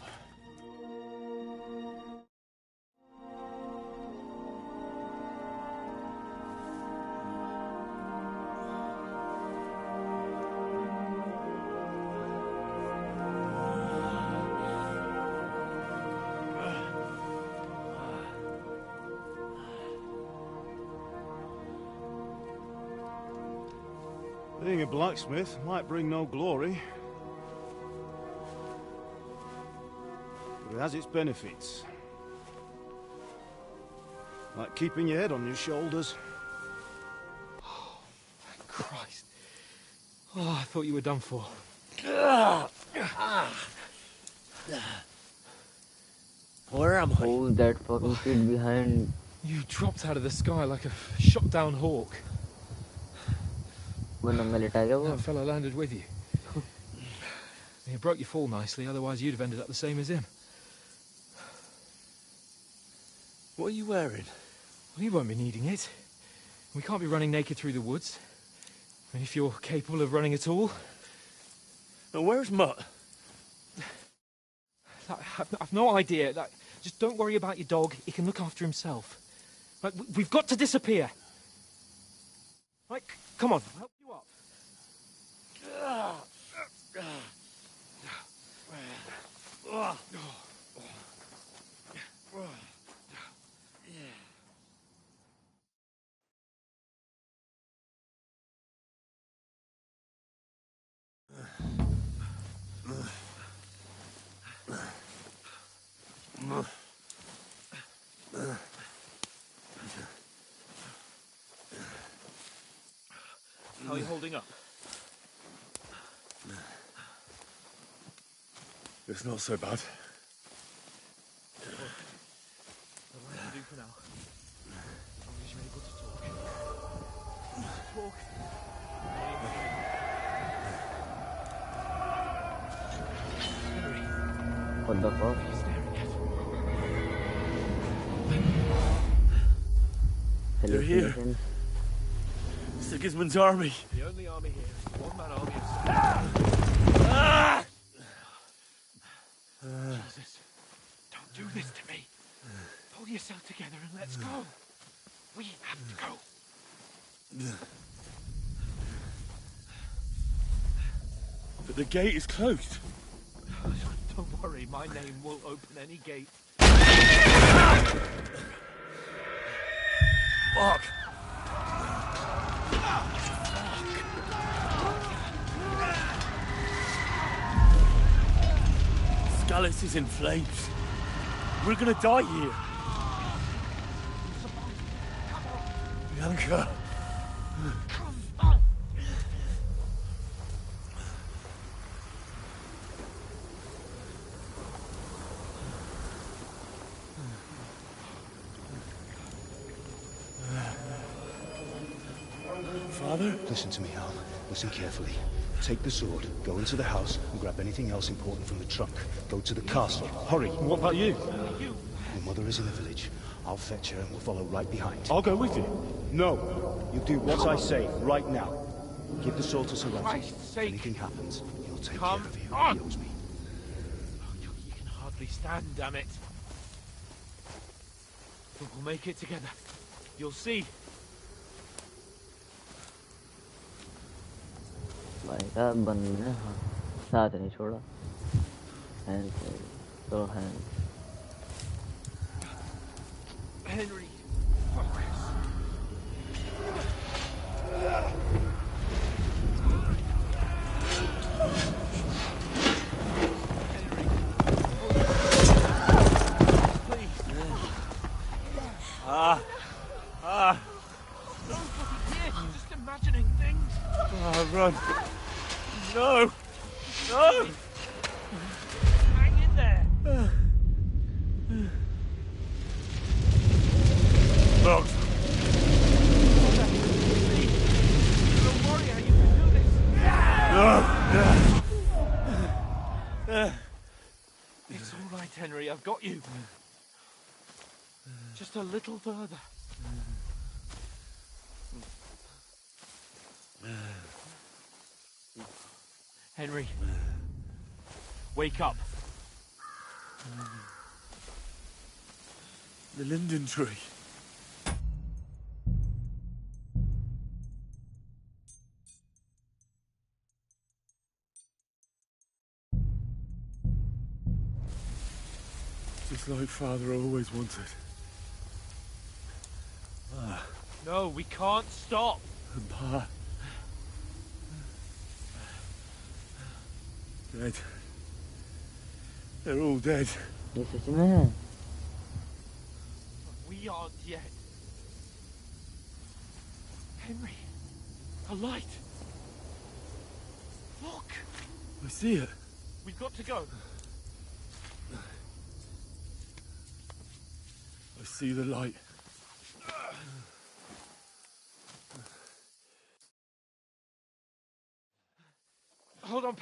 Being a blacksmith might bring no glory, but it has its benefits. Like keeping your head on your shoulders. Oh, thank Christ. Oh, I thought you were done for. Where am I? Who's that fucking kid behind? You dropped out of the sky like a shot down hawk. That fella landed with you. You broke your fall nicely, otherwise you'd have ended up the same as him. What are you wearing? Well, you won't be needing it. We can't be running naked through the woods. And if you're capable of running at all... And where's Mutt? I've no idea. Just don't worry about your dog. He can look after himself. Right, we've got to disappear. Right, come on, I'll help you up. How are you holding up? It's not so bad. What do you do for now? As long as you're able to talk. Talk. Henry. What the fuck? What are you staring at? They're here. Hallucinations. Sigismund's army. The only army here is a one-man army of Jesus, don't do this to me. Pull yourself together and let's go. We have to go. But the gate is closed. Don't worry, my name will open any gate. Fuck. Scallis is in flames. We're gonna die here. Bianca. Father? Listen to me, Al. Listen carefully. Take the sword, go into the house, and grab anything else important from the trunk. Go to the castle. Hurry. What about you? Your mother is in the village. I'll fetch her and we'll follow right behind. I'll go with you. No. You do what I say right now. Give the sword to Sir Ramsay. Christ's sake. If anything happens, he'll take Come care of you. on. He owes me. You can hardly stand, damn it. But we'll make it together. You'll see. भाई का बंद ने साथ नहीं छोड़ा hand तो hand Henry. Just imagining things. Run. No. No. Hang in there. Look. Don't worry how you can do this. It's all right, Henry. I've got you. Just a little further. Henry, wake up. The linden tree. Just like Father always wanted. No, we can't stop. And Pa. Dead. They're all dead. ये सच में है We aren't yet. Henry, a light. Look. I see it. We've got to go. I see the light. Hold on.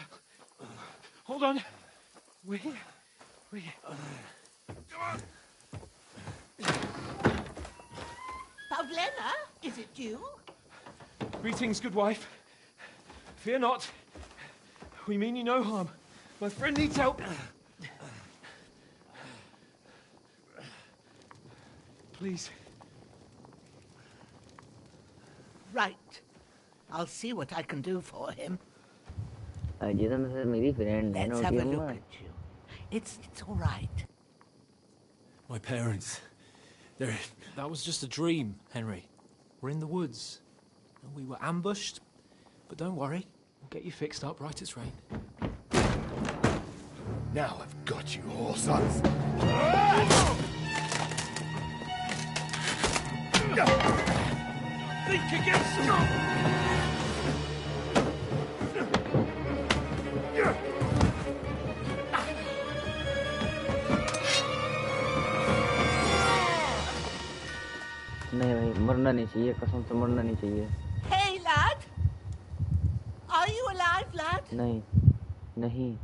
Hold on. We're here. We're here. Pavlena, is it you? Greetings, good wife. Fear not. We mean you no harm. My friend needs help. Please. Right. I'll see what I can do for him. Let's have a look at you. It's all right. My parents, they're... That was just a dream, Henry. We're in the woods. And we were ambushed. But don't worry, we'll get you fixed up right as rain. Now I've got you, whoresons. Think against नहीं भाई मरना नहीं चाहिए कसम से मरना नहीं चाहिए Hey, lad! Are you alive, lad? नहीं नहीं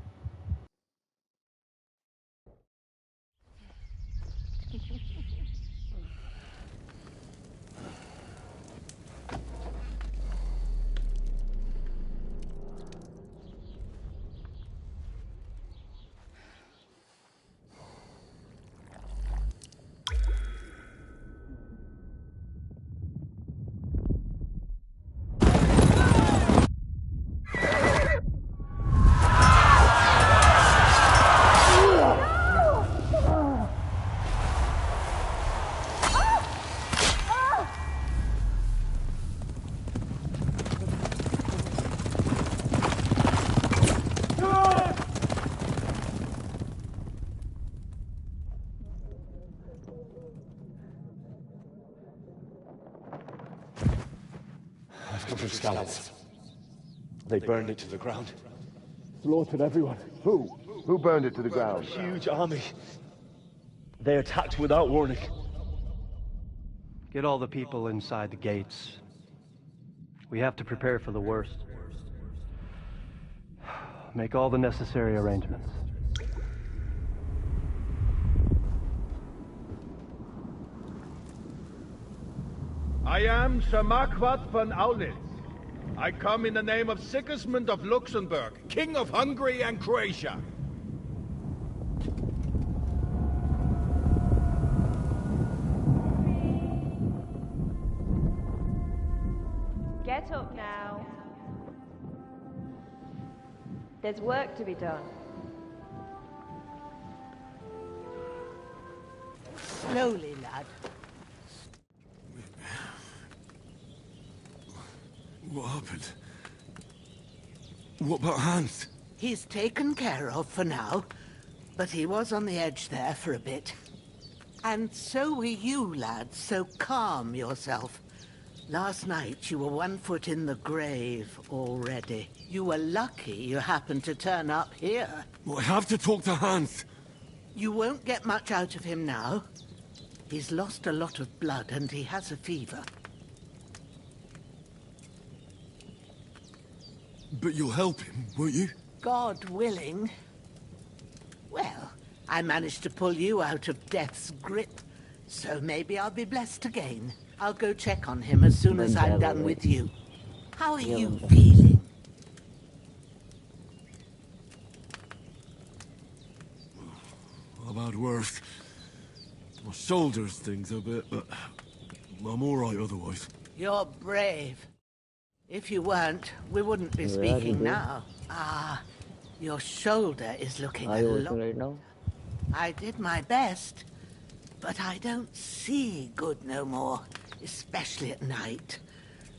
I've come from scouts. They burned it to the ground. Slaughtered everyone. Who? Who burned it to the A ground? huge army. They attacked without warning. Get all the people inside the gates. We have to prepare for the worst. Make all the necessary arrangements. I am Sir Marquardt von Aulitz. I come in the name of Sigismund of Luxembourg, King of Hungary and Croatia. Get up now. There's work to be done. Slowly, lad. What happened? What about Hans? He's taken care of for now, but he was on the edge there for a bit. And so were you, lad, so calm yourself. Last night you were 1 foot in the grave already. You were lucky you happened to turn up here. Well, I have to talk to Hans. You won't get much out of him now. He's lost a lot of blood and he has a fever. But you'll help him, won't you? God willing. Well, I managed to pull you out of death's grip, so maybe I'll be blessed again. I'll go check on him as soon as I'm done with you. How are you feeling? I've had worse. My shoulders things a bit, but I'm all right otherwise. You're brave. If you weren't, we wouldn't be speaking now. Ah, your shoulder is looking a lot. right now? I did my best, but I don't see good no more, especially at night.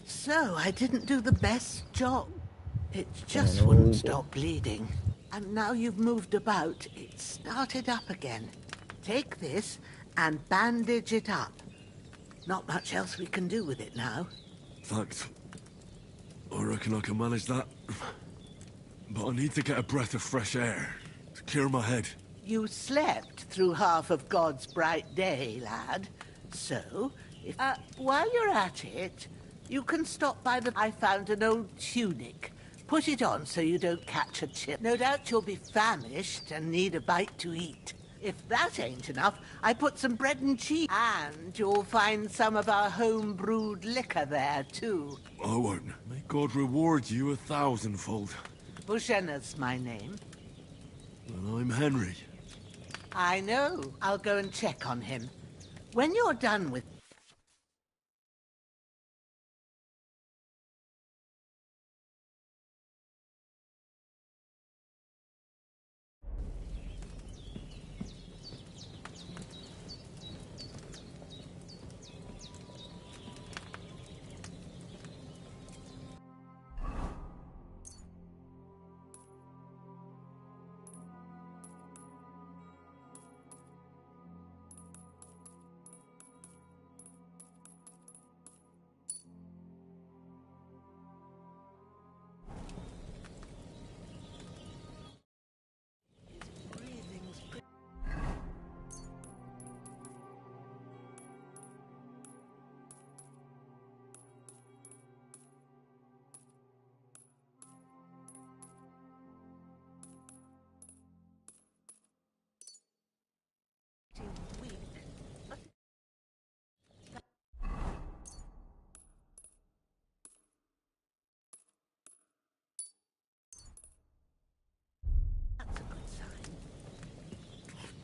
So I didn't do the best job. It just wouldn't stop bleeding. And now you've moved about, it started up again. Take this and bandage it up. Not much else we can do with it now. Thanks. I reckon I can manage that. But I need to get a breath of fresh air to clear my head. You slept through half of God's bright day, lad. So, if, while you're at it, you can stop by the... I found an old tunic. Put it on so you don't catch a chill. No doubt you'll be famished and need a bite to eat. If that ain't enough, I put some bread and cheese. And you'll find some of our home-brewed liquor there, too. I won't. May God reward you 1,000-fold. Bushenna's my name. And I'm Henry. I know. I'll go and check on him. When you're done with...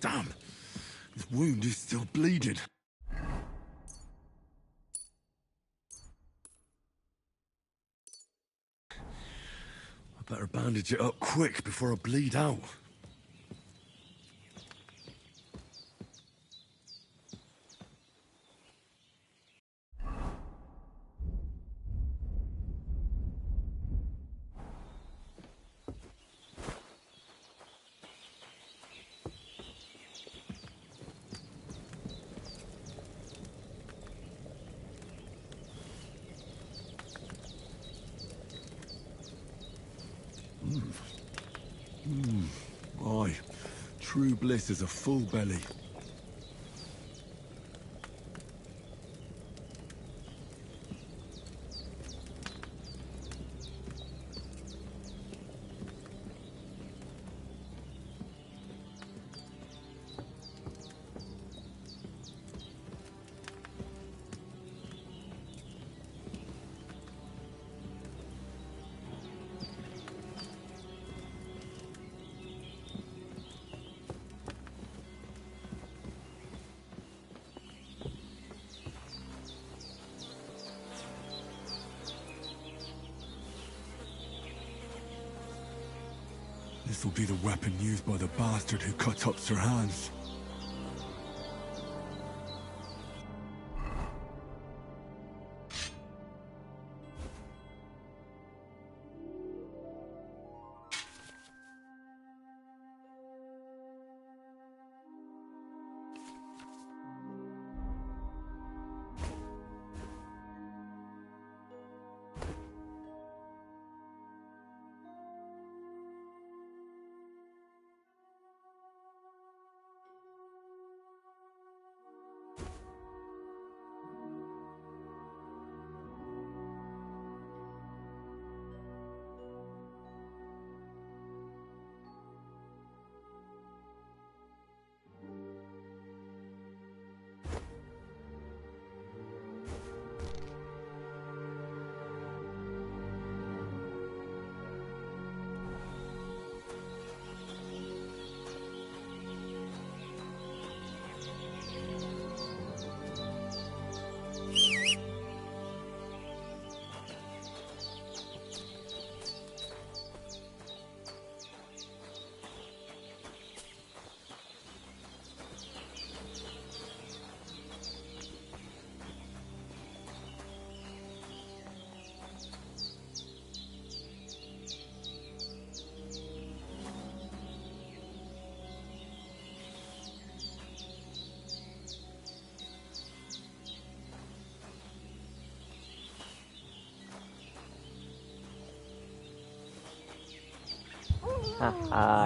Damn! His wound is still bleeding. I better bandage it up quick before I bleed out. Aye, true bliss is a full belly. This'll be the weapon used by the bastard who cut up Sir Hans.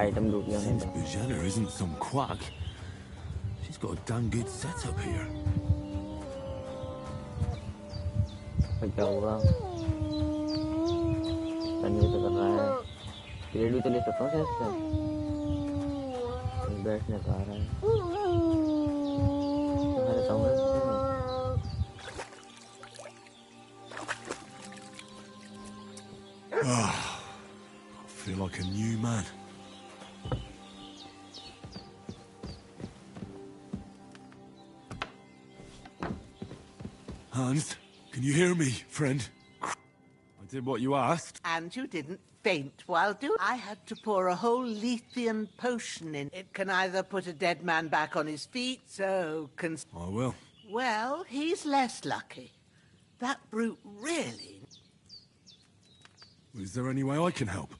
Item đụt vô này. Jenna isn't some quack. She's got a damn good setup here. Phải cầu không? Tanya sekarang. Tidak ditulis proses. Beresnya ke arah. Ada tahu I feel like a new man. Hans, can you hear me, friend? I did what you asked. And you didn't faint while doing. I had to pour a whole Lethean potion in. It can either put a dead man back on his feet, so can... I will. Well, he's less lucky. That brute really... Is there any way I can help?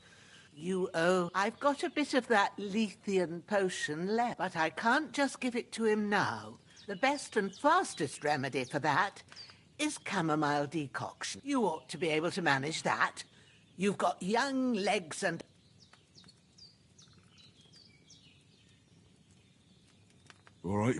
You owe... I've got a bit of that Lethean potion left, but I can't just give it to him now. The best and fastest remedy for that is chamomile decoction. You ought to be able to manage that. You've got young legs and... All right.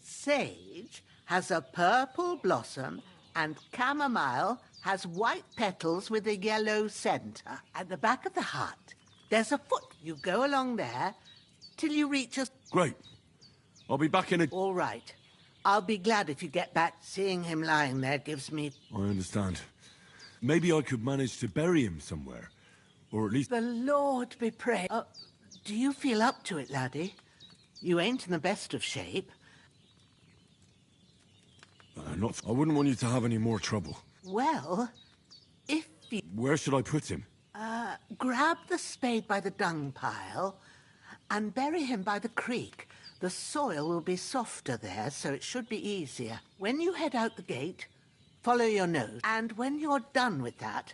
Sage has a purple blossom and chamomile has white petals with a yellow centre. At the back of the hut, there's a foot. You go along there till you reach a... Great. I'll be back in a... All right. I'll be glad if you get back. Seeing him lying there gives me... I understand. Maybe I could manage to bury him somewhere. Or at least... The Lord be praised. Do you feel up to it, laddie? You ain't in the best of shape. I wouldn't want you to have any more trouble. Well, if you... Where should I put him? Grab the spade by the dung pile and bury him by the creek. The soil will be softer there, so it should be easier. When you head out the gate, follow your nose. And when you're done with that,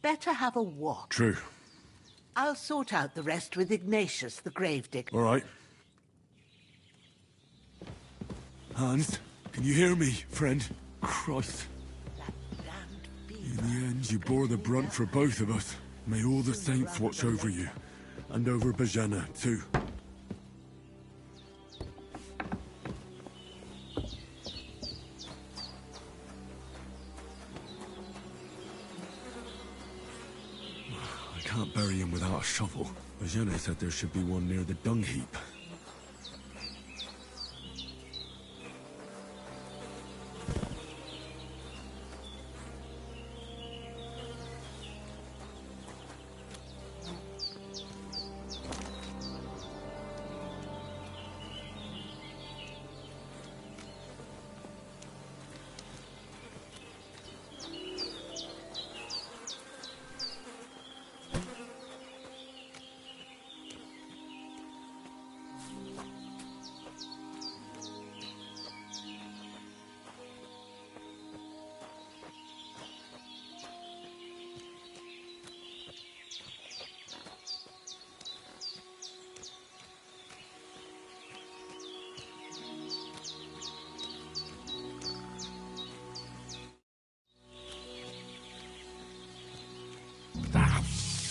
better have a walk. True. I'll sort out the rest with Ignatius, the gravedigger. All right. Hans, can you hear me, friend? Christ. In the end, you bore the brunt for both of us. May all the saints watch over you. And over Bajana, too. I can't bury him without a shovel. Bajana said there should be one near the dung heap.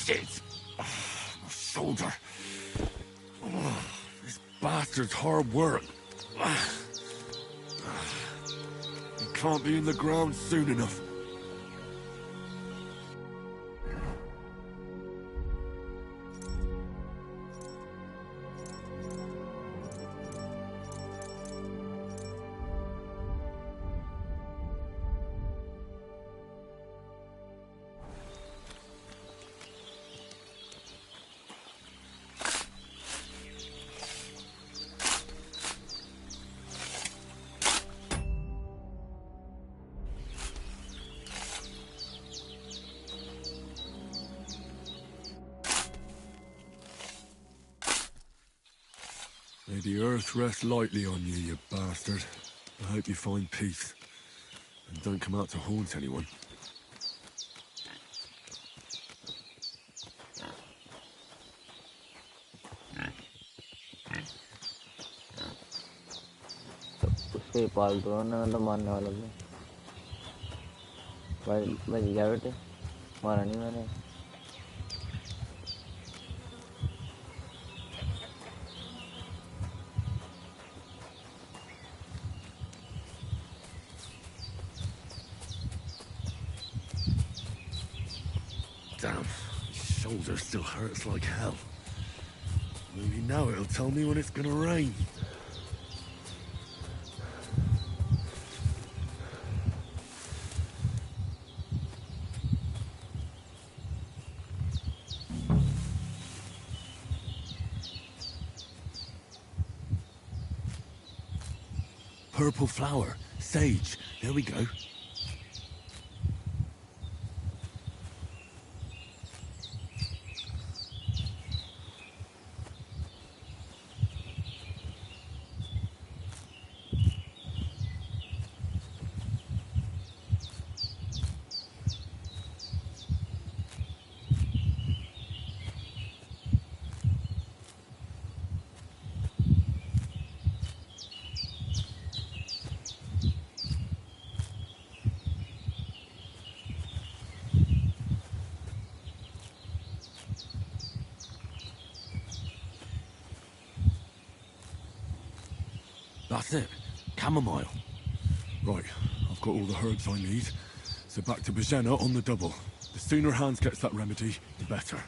Shit! My shoulder. This bastard's hard work. He can't be in the ground soon enough. May the earth rest lightly on you, you bastard. I hope you find peace. And don't come out to haunt anyone. उसको पालतू ना मतलब मारने वाला भी बच गया बेटे मारा नहीं मैंने Damn, his shoulder still hurts like hell. Maybe now it'll tell me when it's gonna rain. Purple flower. stage. There we go. That's it. Chamomile. Right, I've got all the herbs I need. So back to Bajena on the double. The sooner Hans gets that remedy, the better.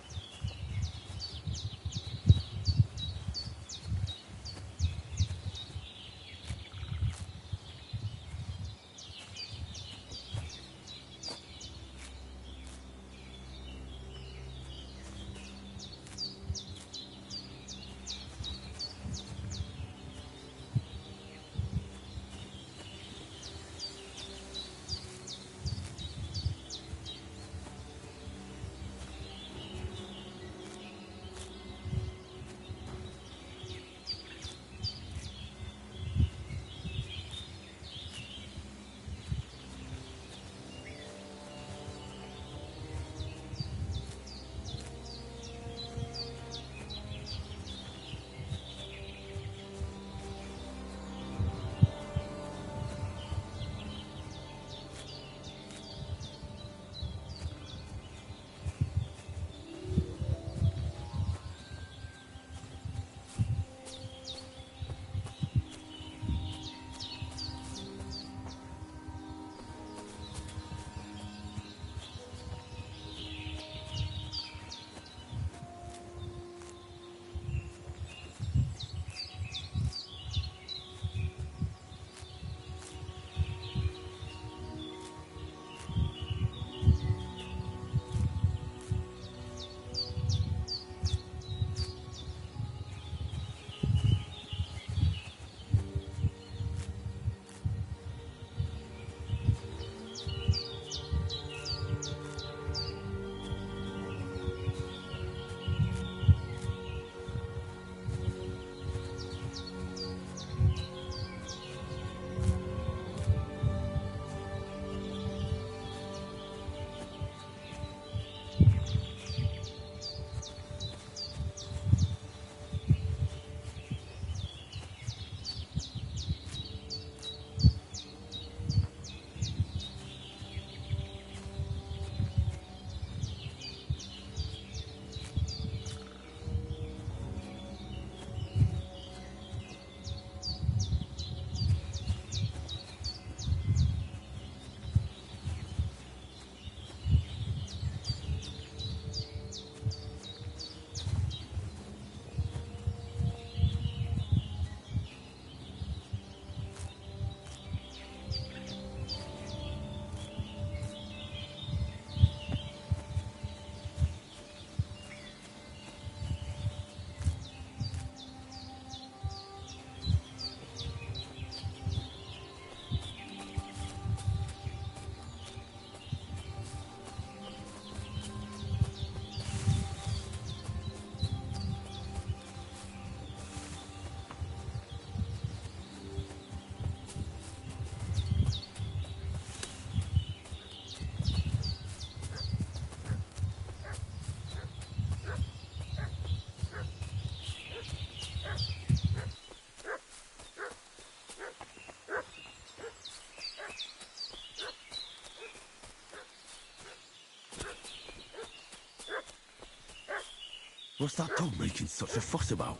What's that dog making such a fuss about?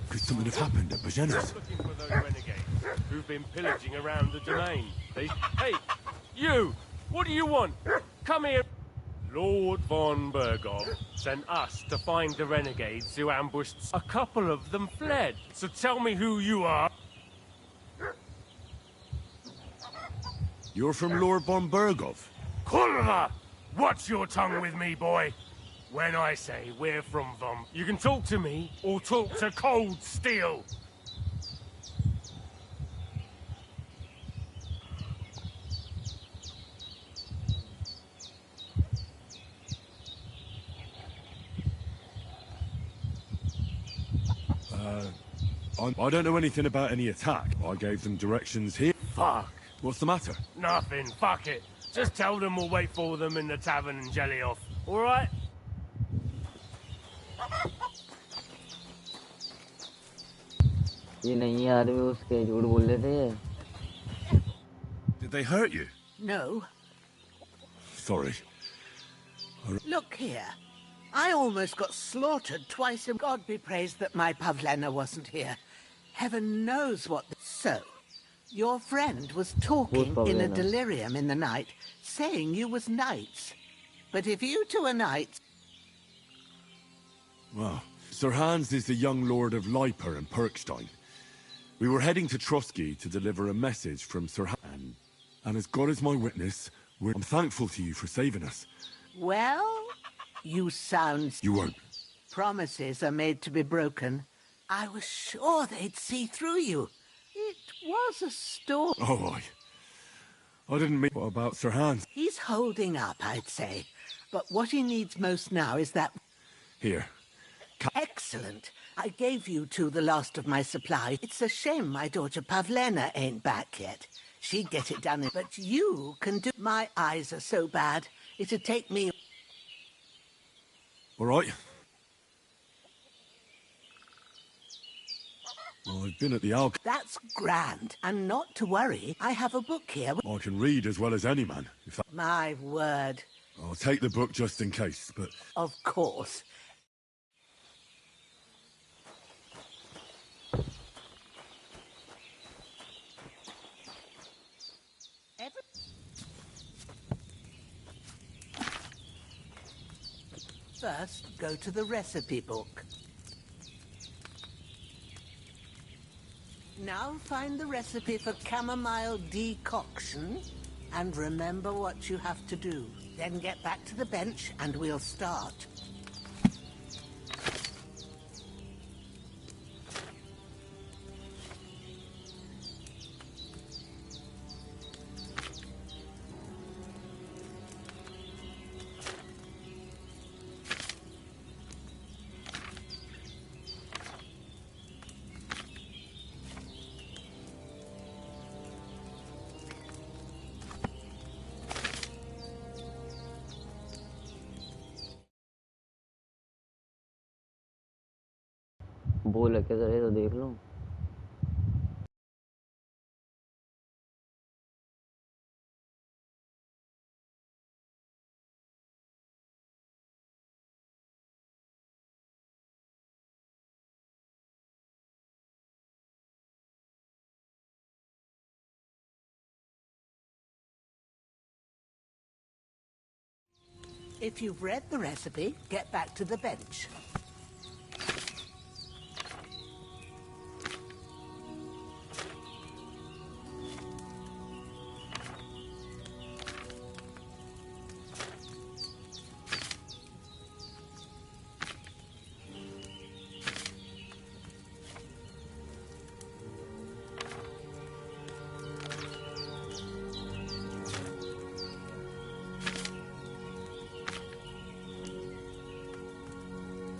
Could something have happened at Bajena's? Looking for those renegades who've been pillaging around the domain. Hey, you! What do you want? Come here! Lord von Bergov sent us to find the renegades who ambushed. A couple of them fled. So tell me who you are. You're from Lord von Bergov? Kurva! Watch your tongue with me, boy. When I say we're from Vom, you can talk to me or talk to cold steel. I don't know anything about any attack. I gave them directions here. Fuck. What's the matter? Nothing. Fuck it. Just tell them we'll wait for them in the tavern and jelly off. All right? ये नहीं आदमी उसके झूठ बोल रहे थे. Did they hurt you? No. Sorry. Look here. I almost got slaughtered twice, and God be praised that my Pavlena wasn't here. Heaven knows what... So, your friend was talking in a delirium in the night, saying you was knights. But if you two are knights... Well, Sir Hans is the young lord of Leiper and Perkstein. We were heading to Trotsky to deliver a message from Sir Hans. And as God is my witness, I'm thankful to you for saving us. Well, you sound... You won't. Promises are made to be broken. I was sure they'd see through you. It was a storm. Oh, I didn't mean... What about Sir Hans? He's holding up, I'd say. But what he needs most now is that... Here. Excellent. I gave you two the last of my supply. It's a shame my daughter Pavlena ain't back yet. She'd get it done, but you can do... My eyes are so bad, it'd take me... All right. Well, I've been at the Alc... That's grand. And not to worry, I have a book here... I can read as well as any man, if that... My word. I'll take the book just in case, but... Of course. First, go to the recipe book. Now find the recipe for chamomile decoction and remember what you have to do. Then get back to the bench and we'll start. बोल के जरा तो देख लो. If you've read the recipe, get back to the bench.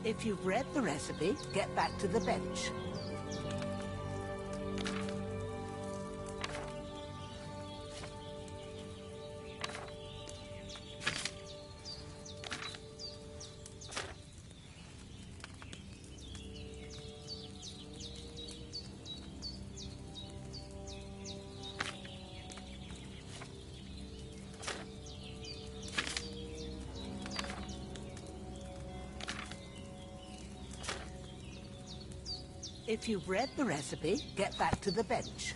If you've read the recipe, get back to the bench. If you've read the recipe, get back to the bench.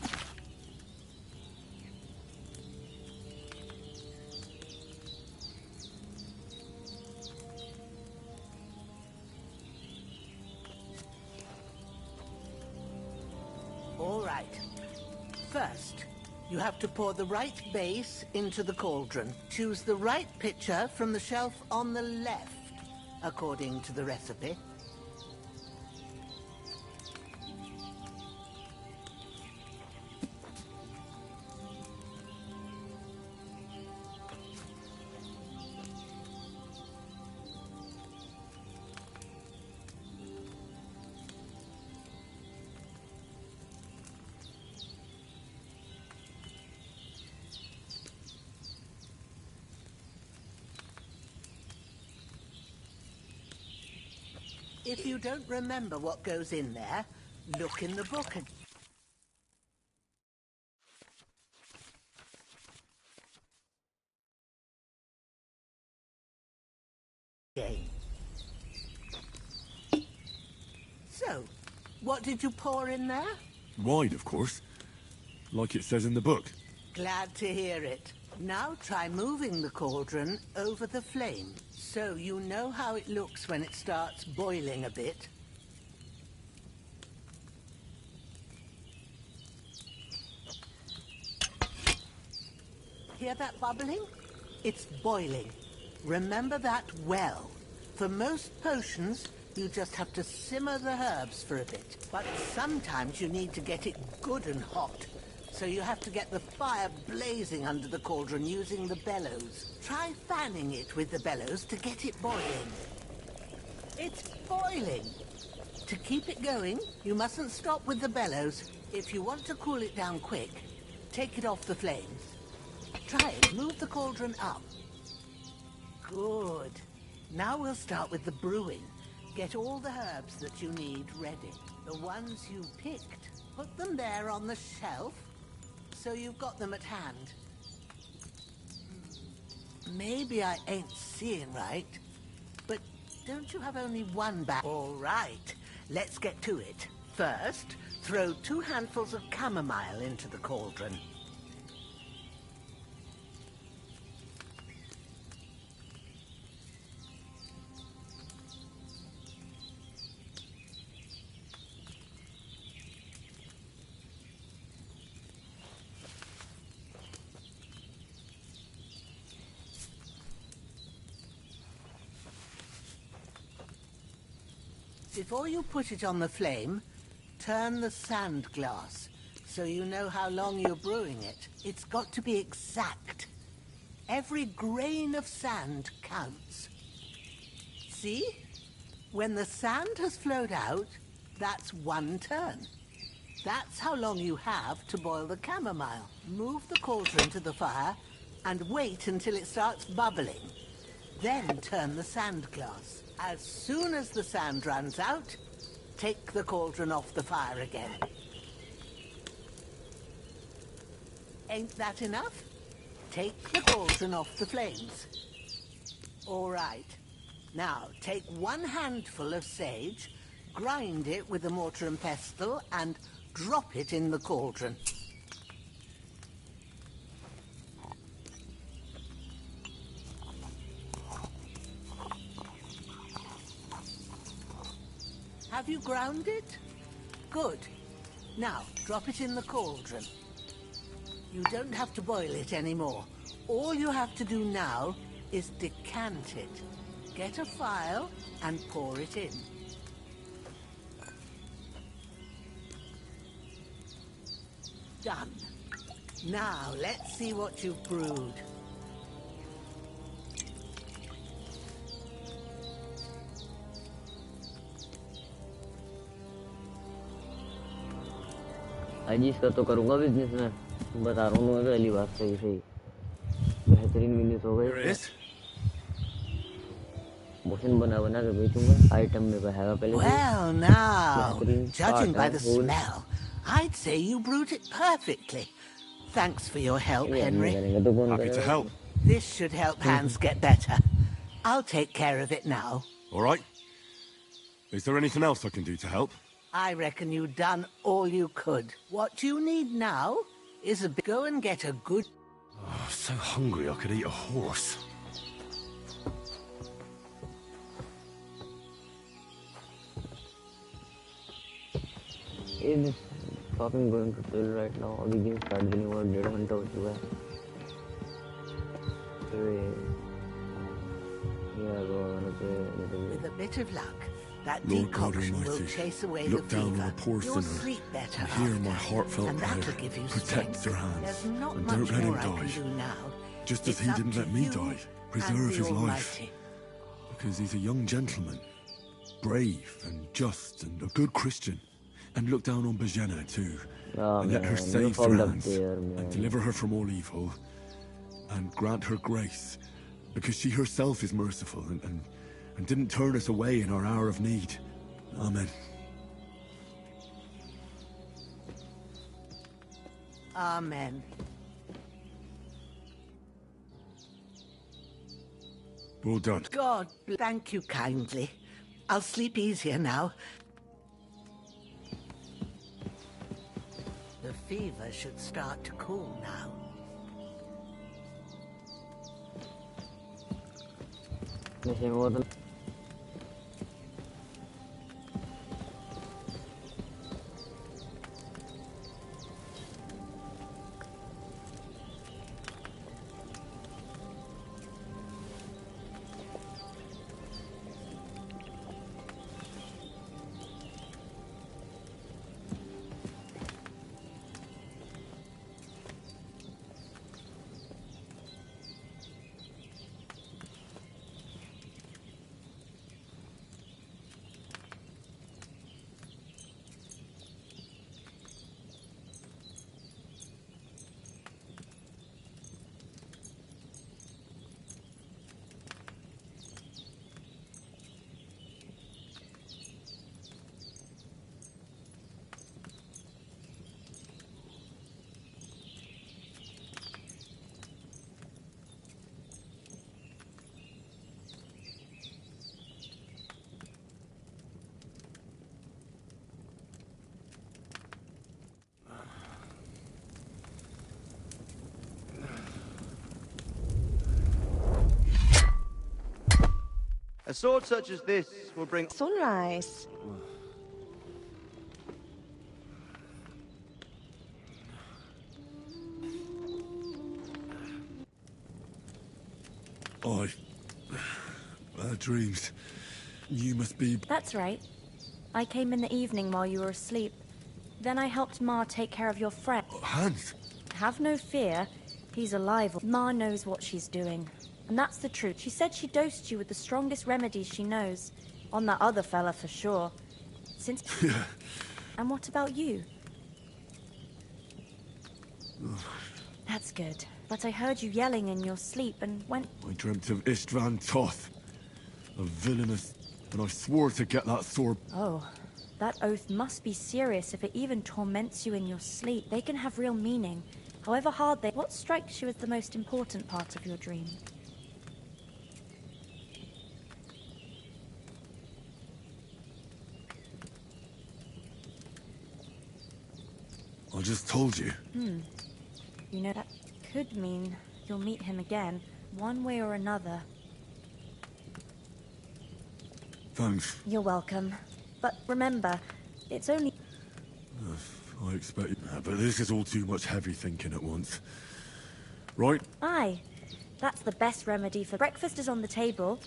All right. First, you have to pour the right base into the cauldron. Choose the right pitcher from the shelf on the left, according to the recipe. If you don't remember what goes in there, look in the book again. So, what did you pour in there? Wine, of course. Like it says in the book. Glad to hear it. Now try moving the cauldron over the flame, so you know how it looks when it starts boiling a bit. Hear that bubbling? It's boiling. Remember that well. For most potions, you just have to simmer the herbs for a bit. But sometimes you need to get it good and hot. So you have to get the fire blazing under the cauldron using the bellows. Try fanning it with the bellows to get it boiling. It's boiling! To keep it going, you mustn't stop with the bellows. If you want to cool it down quick, take it off the flames. Try it. Move the cauldron up. Good. Now we'll start with the brewing. Get all the herbs that you need ready. The ones you picked, put them there on the shelf, so you've got them at hand. Maybe I ain't seeing right, but don't you have only one bag? All right, let's get to it. First, throw 2 handfuls of chamomile into the cauldron. Before you put it on the flame, turn the sand glass so you know how long you're brewing it. It's got to be exact. Every grain of sand counts. See? When the sand has flowed out, that's 1 turn. That's how long you have to boil the chamomile. Move the cauldron to the fire and wait until it starts bubbling. Then turn the sand glass. As soon as the sand runs out, take the cauldron off the fire again. Ain't that enough? Take the cauldron off the flames. All right. Now, take 1 handful of sage, grind it with a mortar and pestle, and drop it in the cauldron. Have you ground it? Good. Now, drop it in the cauldron. You don't have to boil it anymore. All you have to do now is decant it. Get a phial and pour it in. Done. Now, let's see what you've brewed. आज इसका तो करूँगा business में बता रहा हूँ मैं पहली बात सही बेहतरीन बिजनेस हो गई मोशन बना के बेचूंगा आइटम में बहेगा पहले Well now, judging by the smell, I'd say you brewed it perfectly. Thanks for your help, Henry. Happy to help. This should help Hans get better. I'll take care of it now. All right. Is there anything else I can do to help? I reckon you've done all you could. What you need now is go and get a good... Oh, so hungry I could eat a horse. Is shopping going to fail right now? अभी game start भी नहीं हुआ 1.5 घंटा हो चुका है With a bit of luck, that decoction will chase away the fever. You'll sleep better and hear my heartfelt prayer. Protect their hands There's not and much don't let him more I can die. do now. Just as It's he up didn't to let me you die. and Preserve the his life. Almighty. Because he's a young gentleman. Brave and just and a good Christian. And look down on Bajena too. And let her save France. And deliver her from all evil. And grant her grace. Because she herself is merciful and didn't turn us away in our hour of need. Amen. Amen. Well done. God, thank you kindly. I'll sleep easier now. The fever should start to cool now. A sword such as this will bring... Sunrise. Bad dreams. You must be... That's right. I came in the evening while you were asleep. Then I helped Ma take care of your friend. Hans! Have no fear. He's alive. Ma knows what she's doing. And that's the truth. She said she dosed you with the strongest remedies she knows. On that other fella for sure. Since... And what about you? That's good. But I heard you yelling in your sleep and went... I dreamt of Istvan Toth. A villainous... And I swore to get that sword... Oh. That oath must be serious if it even torments you in your sleep. They can have real meaning. However hard they... What strikes you as the most important part of your dream? I just told you. You know, that could mean you'll meet him again, one way or another. Thanks. You're welcome. But remember, it's only... I expect... but this is all too much heavy thinking at once. Right? Aye. That's the best remedy for... Breakfast is on the table,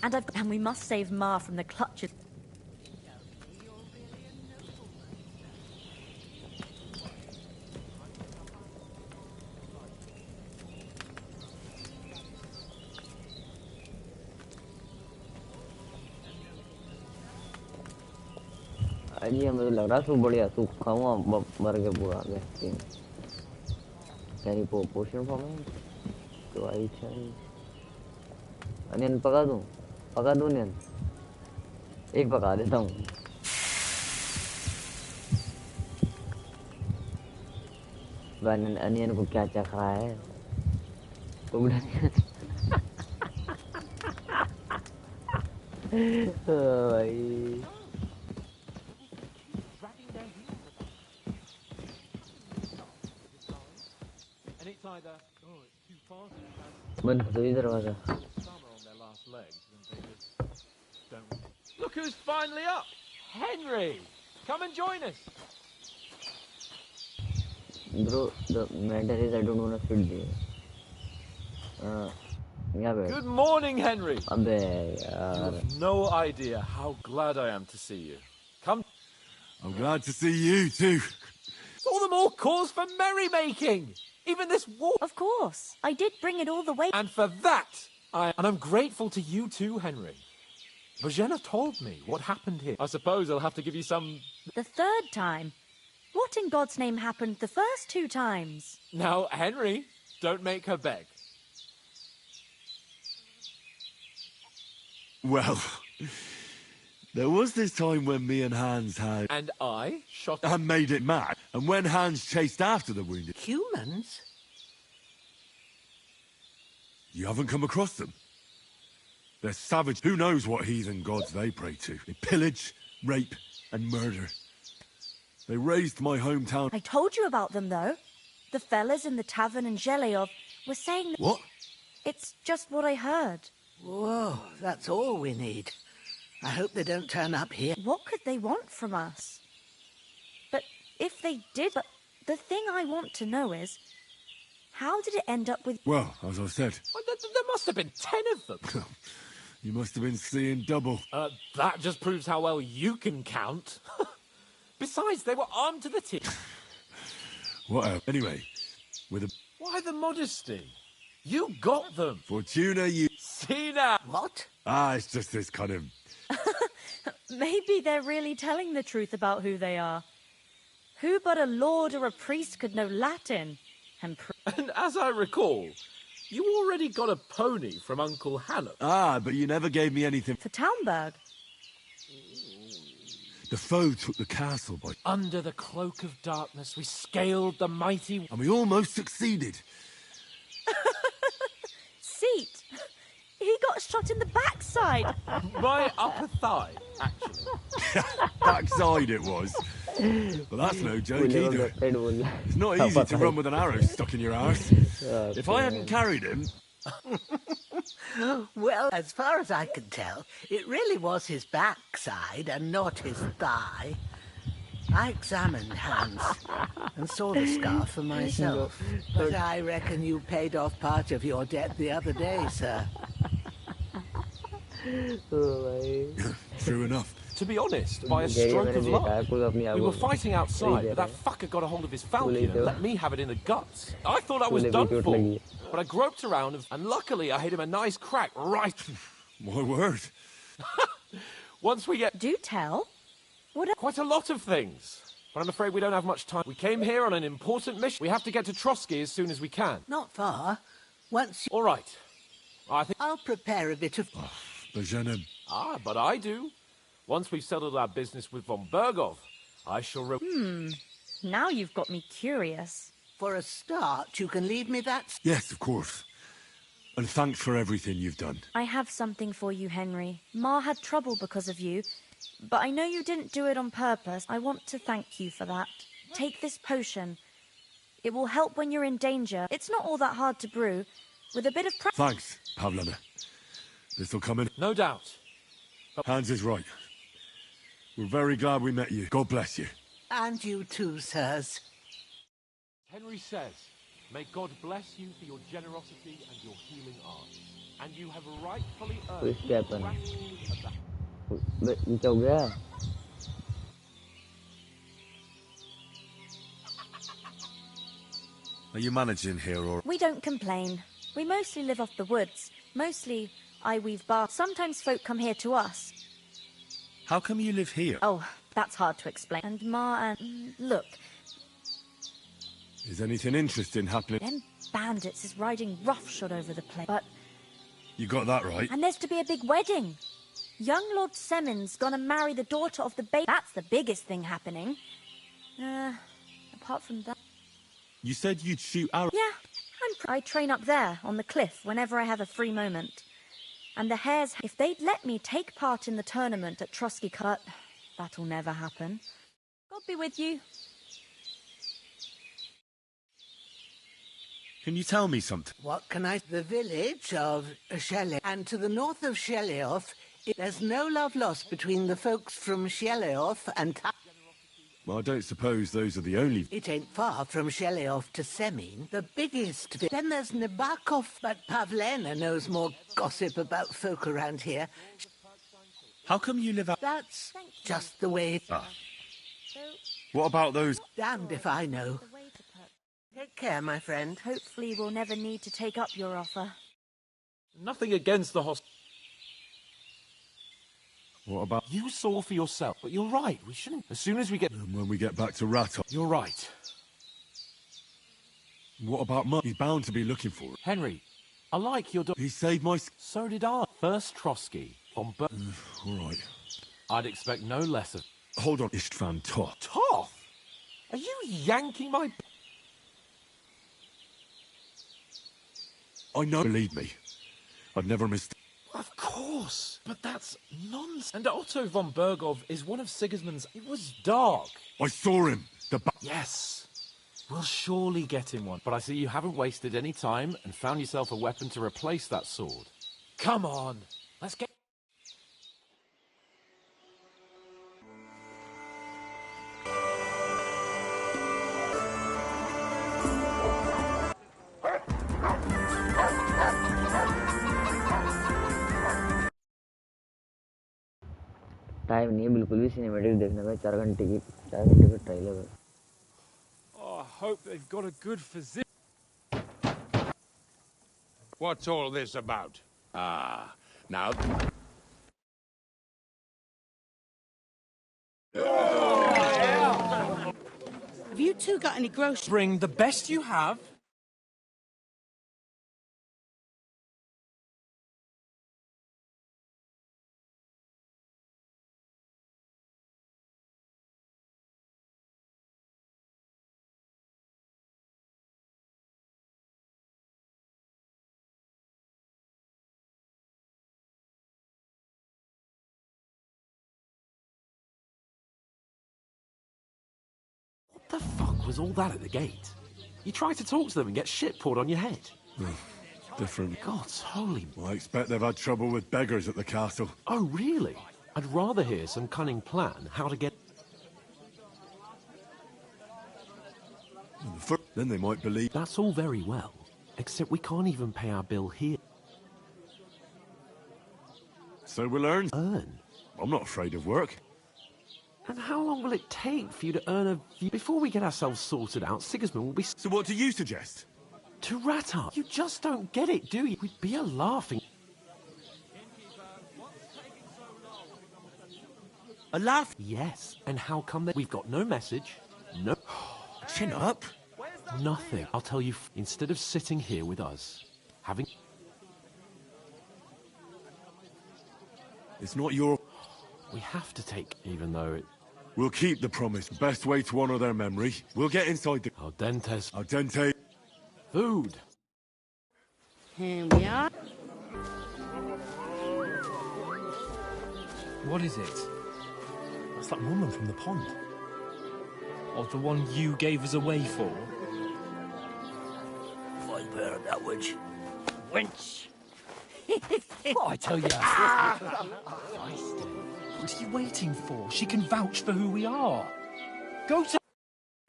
and And we must save Ma from the clutches. अजी मुझे लग रहा है soup बढ़िया soup खाऊंगा मर के पूरा बेहतरीन कैरी पोशन फॉर्म है तो आई चाहिए अनियन पका दूं अनियन एक पका देता हूँ अनियन को क्या चख रहा है तो भाई बंद कर दो ये दरवाजा Look who's finally up! Henry! Come and join us! Bro, the matter is I don't want to sit there. Good morning, Henry! अबे You यार have no idea how glad I am to see you. Come. I'm glad to see you too. It's all the more cause for merrymaking! Even this war... Of course. I did bring it all the way... And for that, And I'm grateful to you too, Henry. Bojena told me what happened here. I suppose I'll have to give you some... The third time? What in God's name happened the first 2 times? Now, Henry, don't make her beg. Well, There was this time when me and Hans had... And I shot... And made it mad. And when Hans chased after the wounded... Humans? You haven't come across them? They're savage. Who knows what heathen gods they pray to? They pillage, rape, and murder. They razed my hometown. I told you about them, though. The fellas in the tavern in Zheleov were saying... That what? It's just what I heard. Whoa, that's all we need. I hope they don't turn up here. What could they want from us? But if they did... But the thing I want to know is... How did it end up with... Well, as I said... Well, there must have been 10 of them. You must have been seeing double. That just proves how well you can count. Besides, they were armed to the teeth. Whatever. Anyway, with a... Why the modesty? You got them. Fortuna, you... See now. What? It's just this kind of... Maybe they're really telling the truth about who they are. Who but a lord or a priest could know Latin? And as I recall, you already got a pony from Uncle Hannah. But you never gave me anything... For Townberg? The foe took the castle by... Under the cloak of darkness, we scaled the mighty... And we almost succeeded. Seat! He got shot in the backside. My upper thigh, actually. Backside it was. Well, that's no joke either. It's not easy to run with an arrow stuck in your arse. If I hadn't carried him... Well, as far as I can tell, it really was his backside and not his thigh. I examined Hans and saw the scar for myself. But I reckon you paid off part of your debt the other day, sir. True enough. To be honest, by a stroke of luck. We were fighting outside, but that fucker got a hold of his falcon and let me have it in the guts. I thought I was done for, but I groped around and luckily I hit him a nice crack right... My word. Once we get... Do tell. Quite a lot of things. But I'm afraid we don't have much time. We came here on an important mission. We have to get to Trotsky as soon as we can. Not far. Once... All right. I think... I'll prepare a bit of... but I do. Once we've settled our business with von Bergov, I shall... Now you've got me curious. For a start, you can leave me that... Yes, of course. And thanks for everything you've done. I have something for you, Henry. Ma had trouble because of you, but I know you didn't do it on purpose. I want to thank you for that. Take this potion. It will help when you're in danger. It's not all that hard to brew. With a bit of practice... Thanks, Pavlena. This'll come in. No doubt. Hans is right. We're very glad we met you. God bless you. And you too, sirs. Henry says, may God bless you for your generosity and your healing arts. And you have rightfully earned the gratitude of that. Are you managing here, or...? We don't complain. We mostly live off the woods. Mostly, I weave bar. Sometimes folk come here to us. How come you live here? Oh, that's hard to explain. And Ma and... Look. Is anything interesting happening? Them bandits is riding roughshod over the place, but... You got that right. And there's to be a big wedding. Young Lord Semon's gonna marry the daughter of the baby. That's the biggest thing happening. Apart from that... You said you'd shoot arrows? Yeah, I train up there, on the cliff, whenever I have a free moment. And the hares, if they'd let me take part in the tournament at Trotsky Cut, that'll never happen. God be with you. Can you tell me something? What can I... The village of Zheleov. And to the north of Zheleov, there's no love lost between the folks from Zheleov and... Well, I don't suppose those are the only... It ain't far from Zheleov to Semin, the biggest... Then there's Nabakov, but Pavlena knows more gossip about folk around here. How come you live out... That's just the way... What about those... Damned if I know. Take care, my friend. Hopefully we'll never need to take up your offer. Nothing against the hospital. What about... You saw for yourself, but you're right, we shouldn't... As soon as we get... And when we get back to Ratov... You're right. What about Mud? He's bound to be looking for it. Henry, I like your... He saved my... So did I. First Trotsky, on... All right. I'd expect no less of... Hold on, Istvan Toth. Toth? Are you yanking my... I know, believe me. I'd never missed... Of course, but that's nonsense. And Otto von Bergov is one of Sigismund's... It was dark. I saw him. Yes. We'll surely get him one. But I see you haven't wasted any time and found yourself a weapon to replace that sword. Come on, let's get... time नहीं है बिल्कुल भी cinematic देखने का 4 घंटे का trailer है. Oh, I hope they've got a good physician. What's all this about? Ah, now... Have you two got any groceries? Bring the best you have. What the fuck was all that at the gate? You tried to talk to them and get shit poured on your head. Different. God's holy... Well, I expect they've had trouble with beggars at the castle. Oh, really? I'd rather hear some cunning plan how to get... Then they might believe... That's all very well, except we can't even pay our bill here. So we'll earn? Earn? I'm not afraid of work. And how long will it take for you to earn a... Before we get ourselves sorted out, Sigismund will be... So what do you suggest? To rat up. You just don't get it, do you? We'd be a laughing... A laugh? Yes. And how come that we've got no message? No... Chin up. Nothing. I'll tell you, instead of sitting here with us, having... It's not your... We have to take, even though it... We'll keep the promise. Best way to honor their memory. We'll get inside the... Al dentes. Al dente. Food. Here we are. What is it? That's that woman from the pond. Or the one you gave us away for? My bear that witch. Wench. What I tell you? What are you waiting for? She can vouch for who we are. Go to...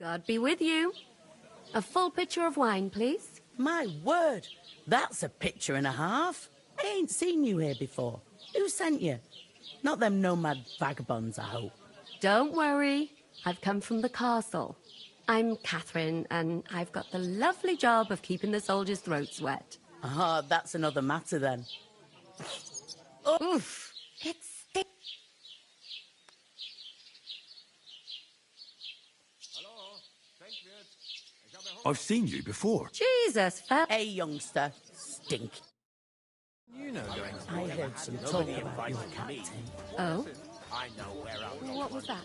God be with you. A full pitcher of wine, please. My word, that's a picture and a half. I ain't seen you here before. Who sent you? Not them nomad vagabonds, I hope. Don't worry. I've come from the castle. I'm Catherine, and I've got the lovely job of keeping the soldiers' throats wet. Ah, that's another matter then. Oof! It's... I've seen you before. Jesus, fell. Hey, youngster. Stink. You know going to... I heard some talk about your captain. Oh? I know where I'm... What was that?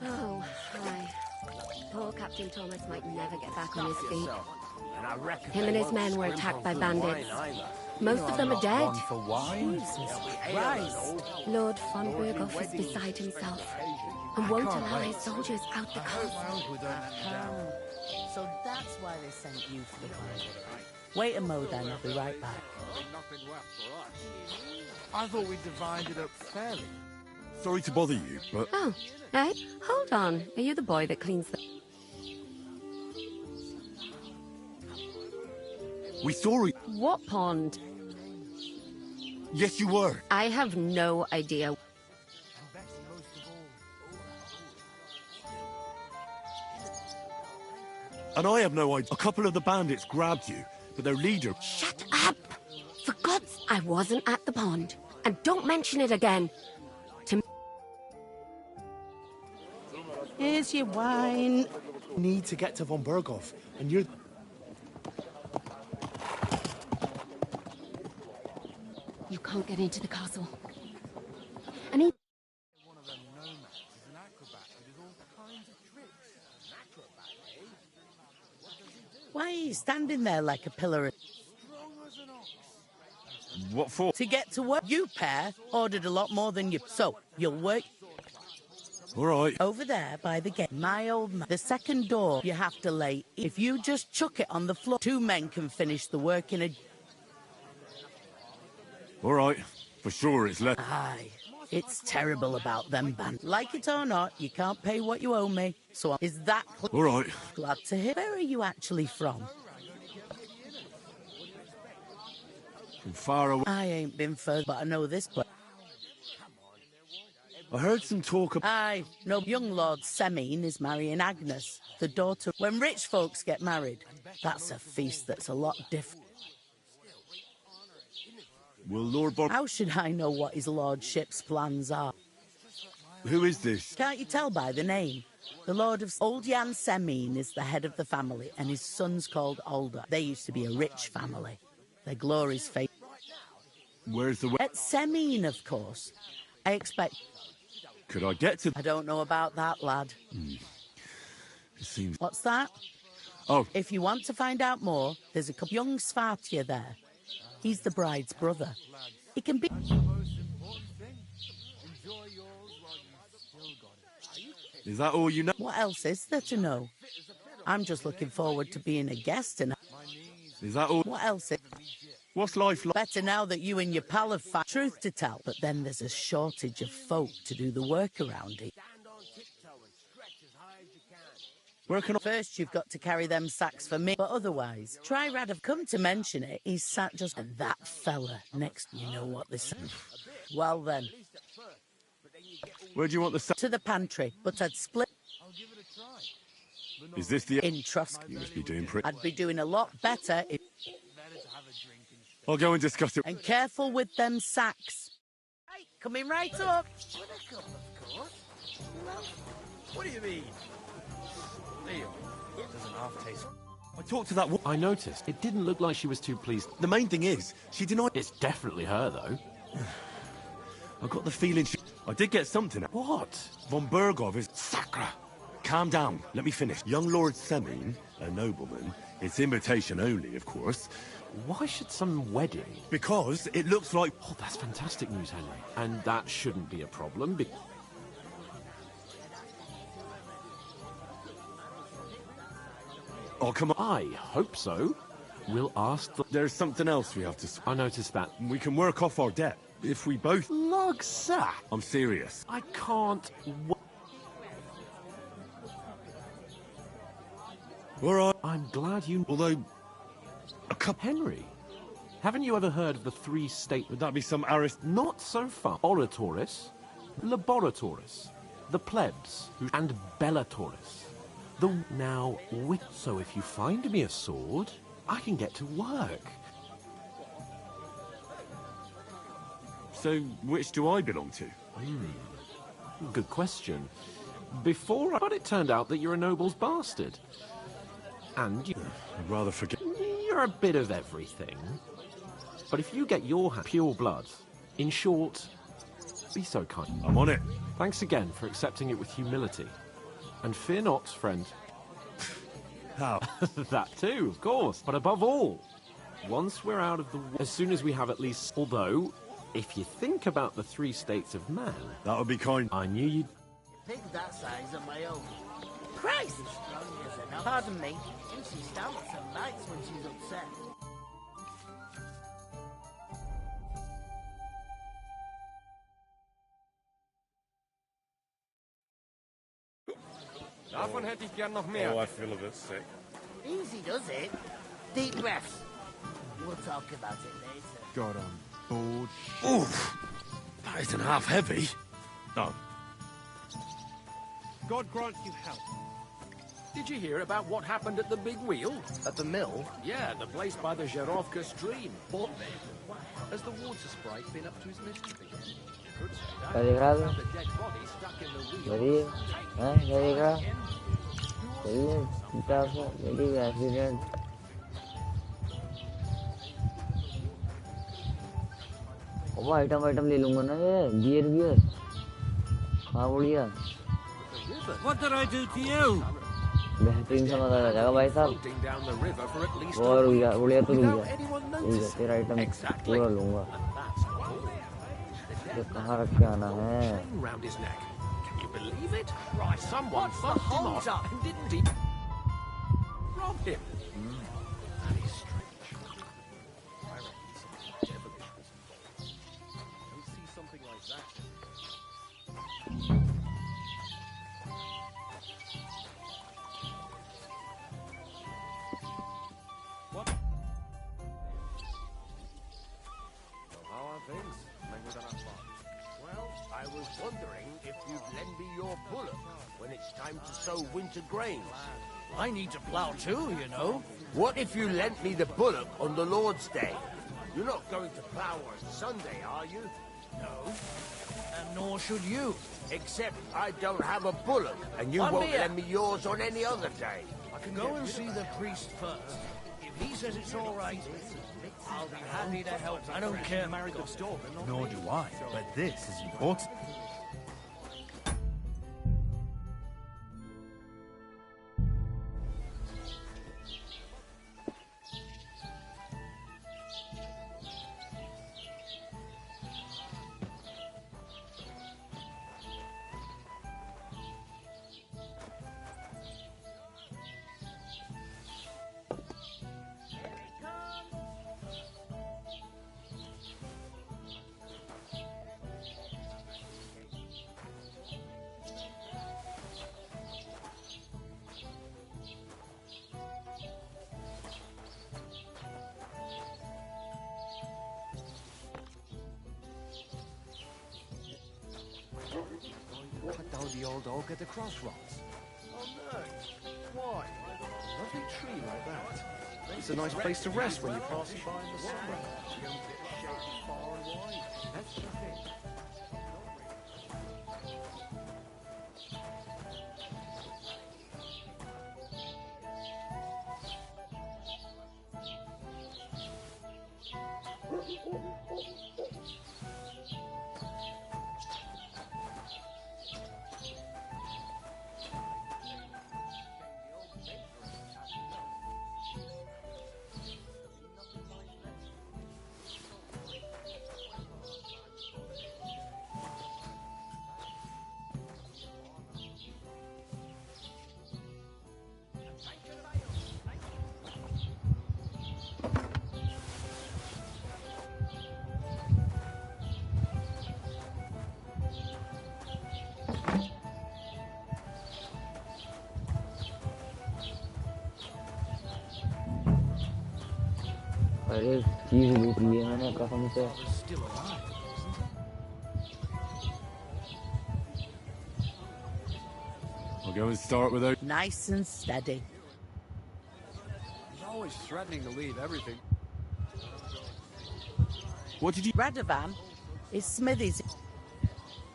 Oh, hi. Poor Captain Thomas might never get back on his feet. Him and his men were attacked by bandits. Most of them are dead. Jesus Christ. Lord von Berghoff is beside himself and won't allow his soldiers out the castle. So that's why they sent you for the wine. Wait a mo then, I'll be right back. I thought we divided up fairly. Sorry to bother you, but... Oh, hey, hold on. Are you the boy that cleans the... We saw it. What pond? Yes, you were. I have no idea. And I have no idea. A couple of the bandits grabbed you, but their leader... Shut up! For God's... I wasn't at the pond. And don't mention it again. To... Here's your wine. Need to get to von Berghoff, and you're... You can't get into the castle. standing there like a pillar. What for? To get to work. You pair ordered a lot more than you. So, you'll work... All right. Over there by the gate, my old man. The second door you have to lay. If you just chuck it on the floor, 2 men can finish the work in a... All right. For sure it's less. Aye. It's terrible about them band. Like it or not, you can't pay what you owe me. So is that... All right. Glad to hear. Where are you actually from? From far away. I ain't been further, but I know this place. I heard some talk of... Aye, no, young Lord Semine is marrying Agnes, the daughter... When rich folks get married, that's a feast that's a lot different. Will Lord Bob... How should I know what his lordship's plans are? Who is this? Can't you tell by the name? The Lord of... Old Jan Semine is the head of the family, and his son's called Alder. They used to be a rich family. Their glory's fate. Where's the... At Semine, of course. I expect... Could I get to... I don't know about that, lad. It seems... What's that? Oh. If you want to find out more, there's a young Svartia there. He's the bride's brother. It can be... Is that all you know? What else is there to know? I'm just looking forward to being a guest and... Is that all? What else is... What's life like? Better now that you and your pal have found truth to tell. But then there's a shortage of folk to do the work around it. Where can I... First, you've got to carry them sacks for me. But otherwise, try Rad. Come to mention it, he's sat just... And that fella next, you know what this... Well then. Where do you want the sack? To the pantry, but I'd split... Is this the... In Trusk. You must be doing pretty... I'd be doing a lot better if... I'll go and discuss it. And careful with them sacks. Hey, coming right up. What do you mean? Leo, it doesn't half taste... I talked to that woman. I noticed. It didn't look like she was too pleased. The main thing is, she denied... It's definitely her, though. I got the feeling she... I did get something. What? Von Bergov is... Sacra! Calm down. Let me finish. Young Lord Semine, a nobleman, it's invitation only, of course. Why should some wedding? Because it looks like... Oh, that's fantastic news, Henry. And that shouldn't be a problem, Oh, come on. I hope so. We'll ask the... There's something else we have to... I noticed that. We can work off our debt. If we both... Lugsa! I'm serious. I can't... All right. I'm glad you... Although... Henry, haven't you ever heard of the 3 state... Would that be some Not so far. Oratoris, Laboratoris, the plebs, and Bellatoris. Now, so if you find me a sword, I can get to work. So, which do I belong to? Good question. But it turned out that you're a noble's bastard. And you... I'd rather forget... You're a bit of everything. But if you get your pure blood, in short, be so kind. I'm on it. Thanks again for accepting it with humility. And fear not, friend. How? That too, of course. But above all, once we're out of the... As soon as we have at least... Although, if you think about the 3 states of man... That would be kind. I knew you'd... Pig that size on my own. Christ! Pardon me. She stamps and bites when she's upset. Davon hätte ich gern noch mehr. Oh, I feel a bit sick. Easy does it. Deep breaths. We'll talk about it later. God, I'm bored. Oof! That isn't half heavy. Oh. God grant you health. Did you hear about what happened at the big wheel? At the mill? Yeah, the place by the Zherovka stream. What then? Has the water sprite been up to his mischief again? Could say that. Deliverance. Found a dead body stuck in the wheel. Deliverance. Kita jadi accident. अब item ले लूंगा ना ये gear हाँ बढ़िया What did I do to you? बेहतरीन सा मजा आ जाएगा भाई साहब Floating down the river for at least और a week उड़िया तो without रुक anyone जा ठीक है noticing. तेरा आइटम Exactly. पूरा लूंगा That's all. ये कहाँ रख के आना है Chain round his neck. Can you believe it? Right, someone bumped him off and didn't even rob him. That is strange. I reckon something devilish was involved. Don't see something like that. What? So how are things? Well, I was wondering if you'd lend me your bullock when it's time to sow winter grains. I need to plough too, you know. What if you lent me the bullock on the Lord's Day? You're not going to plough on Sunday, are you? No. And nor should you. Except I don't have a bullock, and you One won't beer. lend me yours on any other day. I can go and see the priest first. If he says it's all right, I'll be happy to help. I don't care. Nor do I, but this is important. Cut down the old oak at the crossroads. Oh no. Why? Lovely tree like that. It's a nice place to rest when you pass it by in the summer. That's the thing. अरे चीज लूट ली है मैंने कसम से I'll go and start with those. Nice and steady. He's always threatening to leave everything. What did you... Radovan is Smithy's.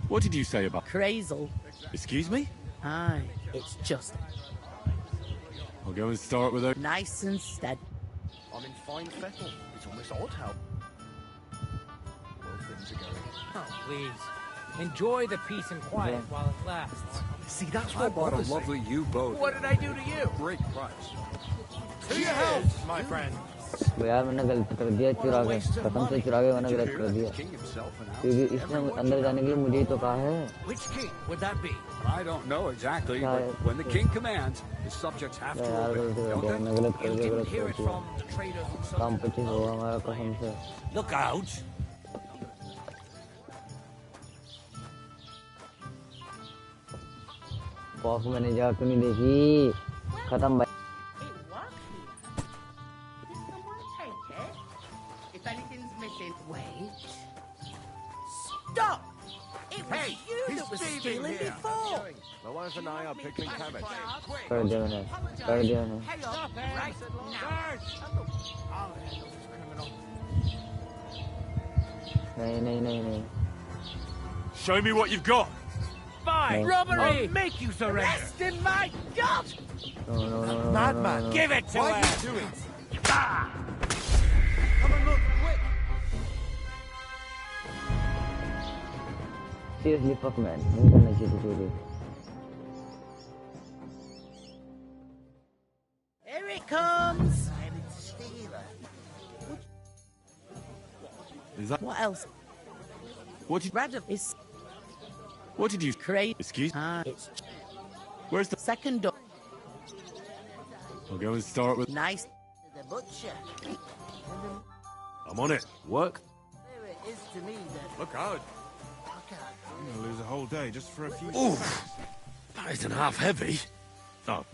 What did you say about... Crazel. Excuse me? Aye, it's just I'll go and start with those. nice and steady. I'm in fine fettle. It's almost odd how well things are going. Oh, please. Enjoy the peace and quiet while it lasts. See, that's what bought a lovely U-boat. What did I do to you? Great price. To your health, my friend. यार मैंने गलत कर दिया चुरा के कसम से चुरा के मैंने गलत कर दिया क्योंकि इसने अंदर जाने के लिए मुझे ही तो कहा है Which king would that be? I don't know exactly, but when the king commands, his subjects have to यार obey, गलत कर don't दिया they? मैं गलत कर दिया गलत Hear कर it दिया from the trader who काम पच्चीस होगा हमारा कसम से Look out! पॉक मैंने जा क्यों नहीं देखी खत्म भाई If anything's missing, wait. Stop! It was you that was stealing before. My wife and I are pickling cabbage. कर दिया मैंने कर दिया मैंने Stop it! Right नहीं नहीं नहीं नहीं Show me what you've got. Fine! No. Robbery! No. I'll make you surrender! Arrested my God! no, Madman! no. Give it to What her! are you doing? Ah! Come and look, quick! Seriously fuck man नहीं करना चाहिए चोरी Is that... What else? What did... Random is... What did you... Create... Excuse... It's... Where's the... Second door. I'll go and start with... Nice. The butcher. I'm on it. Work. There it is to me that... Look out. I'm gonna lose a whole day just for a few... Oof. That isn't half heavy. Oh.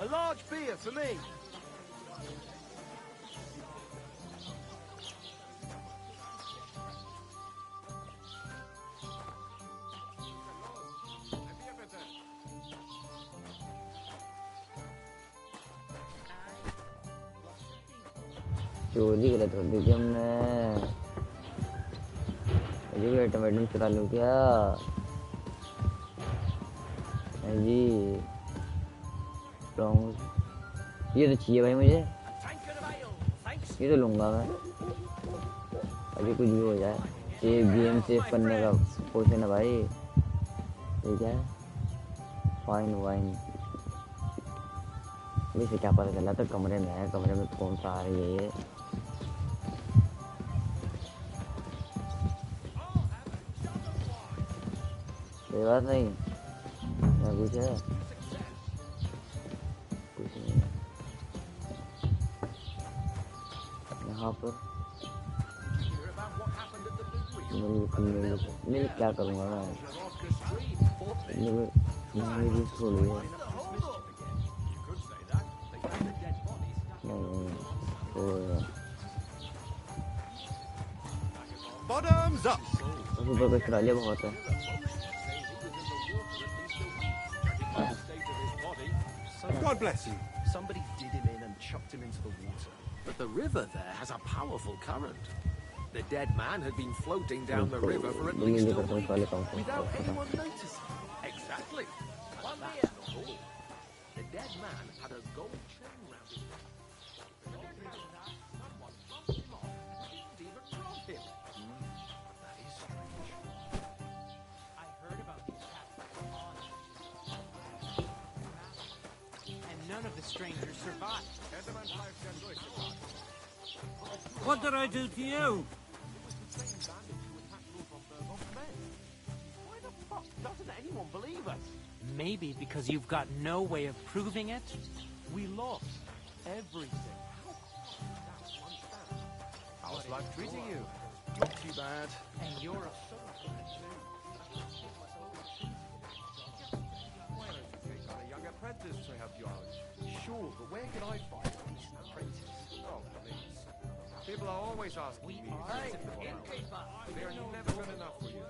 A large beer for me. चोरी गलत कर दी थी हमने जी टमाटर चुरा लूं क्या जी ये तो चाहिए भाई मुझे ये तो लूंगा मैं अभी कुछ भी हो जाए ये गेम सेव करने का कोशिश है भाई ठीक है फाइन वाइन इसे क्या पता चला तो कमरे में है कमरे में कौन सा आ रही है ये कोई बात नहीं मैं कुछ है कुछ नहीं यहाँ पर मैं क्या करूँगा मैं मेरी छोड़ी है Bottoms up. ऑस्ट्रेलिया बहुत है God bless you. Somebody did him in and chucked him into the water. But the river there has a powerful current. The dead man had been floating down the river for at least a week without anyone noticing. Exactly. That's the rule. The dead man had a gold chain round his neck. Someone bumped him off and didn't even rob him. That is strange. I heard about these cats. And none of the strangers survived. What did I do to you? Why the fuck doesn't anyone believe us? Maybe because you've got no way of proving it. We lost everything. How's life treating you? Not too bad. And you're a Why don't you take on a young apprentice to help you out? Sure, but where can I find a decent apprentice? Oh, please. People are always asking me. Hey, innkeeper. They're never good enough for you.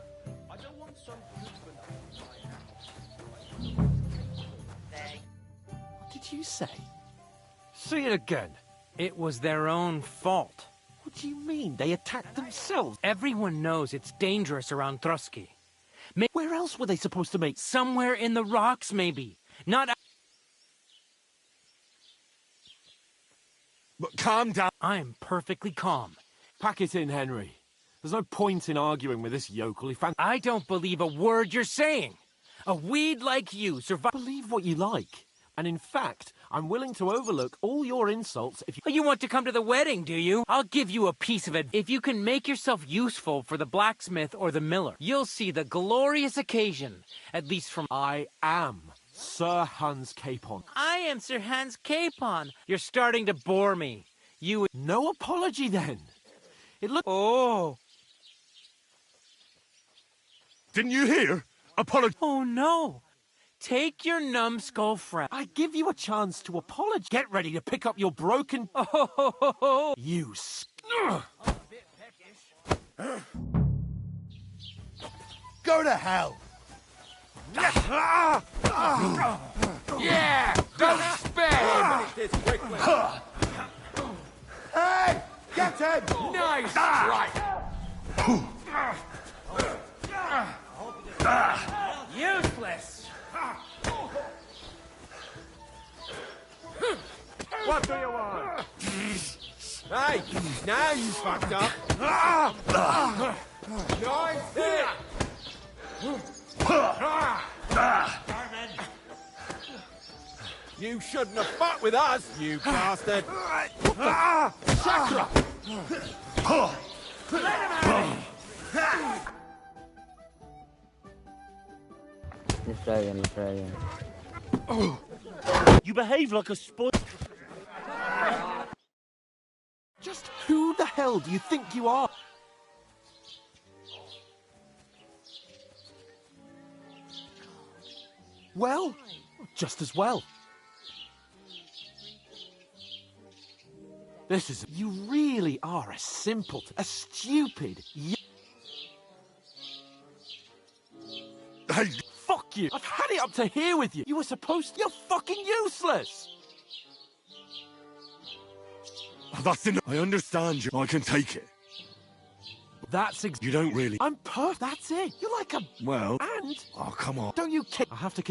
I don't want some good for nothing. What did you say? Say it again. It was their own fault. What do you mean? They attacked themselves? Everyone knows it's dangerous around Trusky. Where else were they supposed to make? Somewhere in the rocks, maybe. Not... But calm down. I'm perfectly calm. Pack it in, Henry. There's no point in arguing with this yokel. I don't believe a word you're saying. A weed like you survive... Believe what you like. And in fact, I'm willing to overlook all your insults if you... You want to come to the wedding, do you? I'll give you a piece of it. If you can make yourself useful for the blacksmith or the miller, you'll see the glorious occasion, at least from... I am Sir Hans Capon. I am Sir Hans Capon. You're starting to bore me. You... No apology, then. It looked... Oh. Didn't you hear? Apology. Oh, no. Take your numbskull friend. I give you a chance to apologize. Get ready to pick up your broken... Oh, you... Go to hell! Yeah! Don't spare him! Hey! Get him! Nice strike! useless. What do you want? Hey! Now you fucked up! Nice hit! You shouldn't have fought with us, you bastard! Chakra! Let's try again, let's try again. You behave like a spoil. Just who the hell do you think you are? Well, just as well. This is... You really are a simpleton. A stupid... Hey! Fuck you! I've had it up to here with you! You were supposed to... You're fucking useless! That's enough. I understand you. I can take it. That's You don't really... I'm perfect. That's it. You're like a... Well... And... Oh, come on. Don't you care? I have to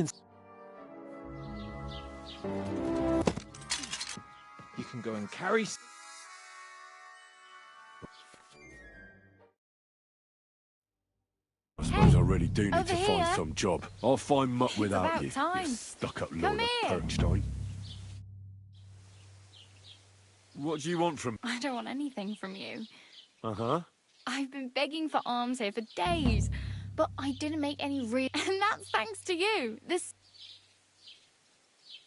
You can go and carry... I suppose I really do need over to find here. some job. I'll find muck without about you. time. You stuck-up Come Lord of here. Perkstein. What do you want from... I don't want anything from you. Uh-huh. I've been begging for alms here for days, but I didn't make any real... And that's thanks to you. This...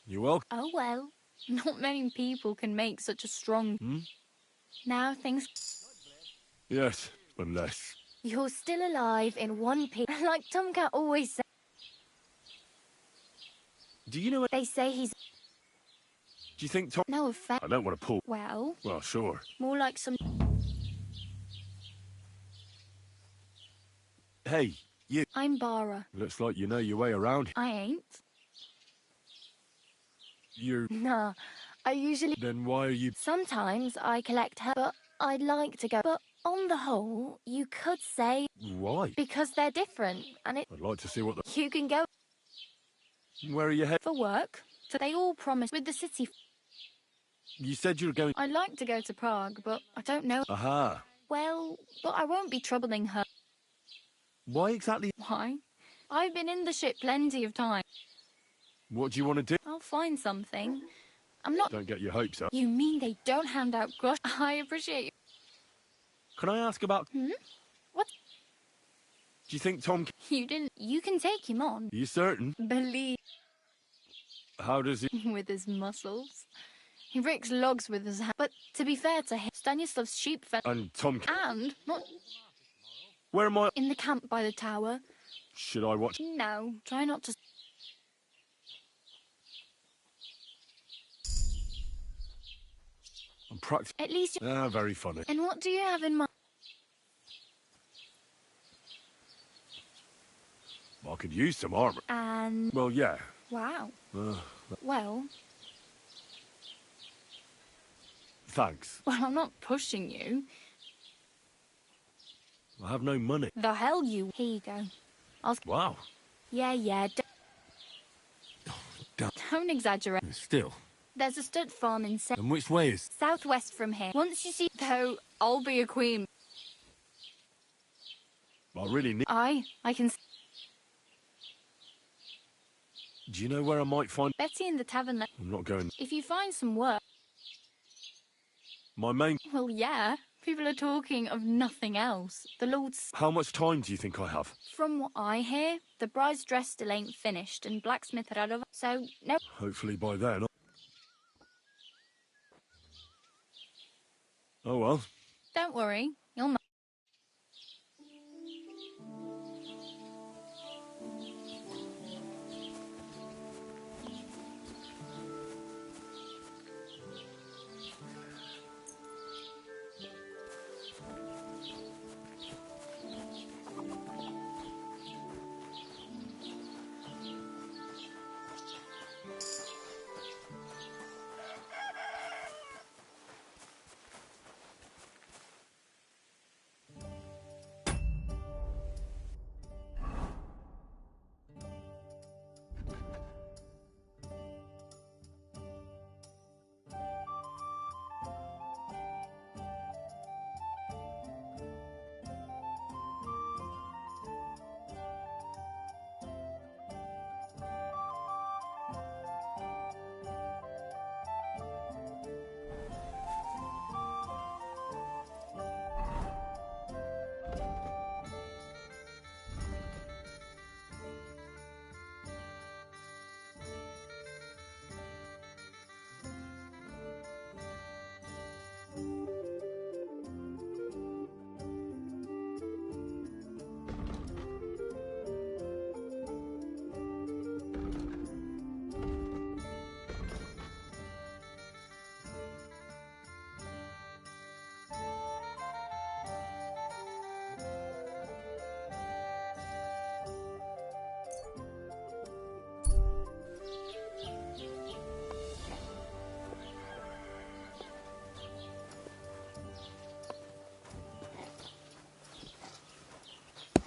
You welcome. Oh, well. Not many people can make such a strong... Now things... Yes, unless... You're still alive in one piece. Like Tomcat always says. Do you know what... They say he's... Do you think Tom... No offense. I don't want to pull... Well... Well, sure. More like some... Hey, you... I'm Bara. Looks like you know your way around. I ain't. You're... Nah. I usually... Then why are you... Sometimes I collect her, but I'd like to go. But on the whole, you could say... Why? Because they're different, and it... I'd like to see what the... You can go... Where are you headed? For work. So they all promised with the city... You said you were going... I'd like to go to Prague, but I don't know... Aha. Well, but I won't be troubling her. Why exactly... Why? I've been in the ship plenty of time. What do you want to do? I'll find something. I'm not... Don't get your hopes up. You mean they don't hand out grosh? I appreciate you. Can I ask about... What? Do you think Tom... You didn't... You can take him on. Are you certain? Believe... How does he... With his muscles. He breaks logs with his hand. But to be fair to him, Stanislav's sheep fed... And Tom... And... Not... Where am I... In the camp by the tower. Should I watch... No, try not to... I'm practicing... At least... very funny. And what do you have in mind? I could use some armor. And... Well, yeah. Wow. Well... Thanks. Well, I'm not pushing you. I have no money. The hell you... Here you go. Wow. Yeah. Don't exaggerate. Still. There's a stud farm in... And which way is... Southwest from here. Once you see... Though, I'll be a queen. I really need... I can... Do you know where I might find... Betty in the tavern... I'm not going... If you find some work... My main... Well, yeah. People are talking of nothing else. The Lord's... How much time do you think I have? From what I hear, the bride's dress still ain't finished, and blacksmith Radova... So, no... Hopefully by then... Oh, well. Don't worry. You'll...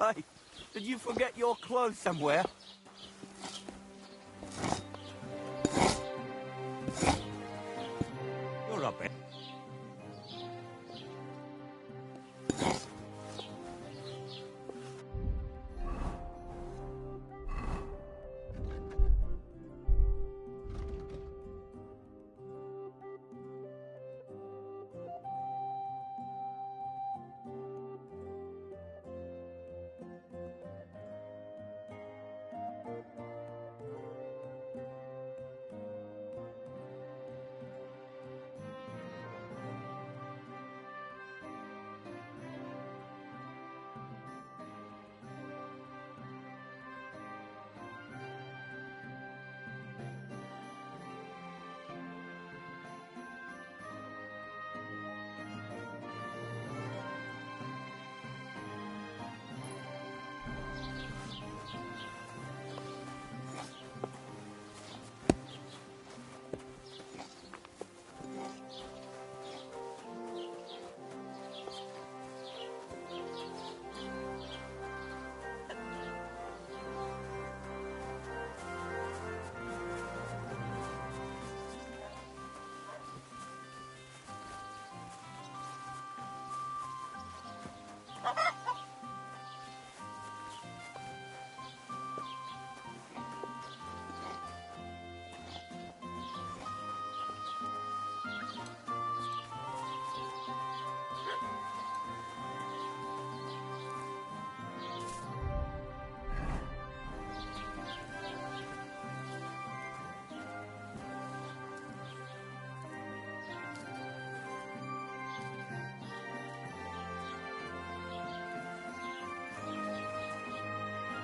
Hey, did you forget your clothes somewhere? You're up, eh?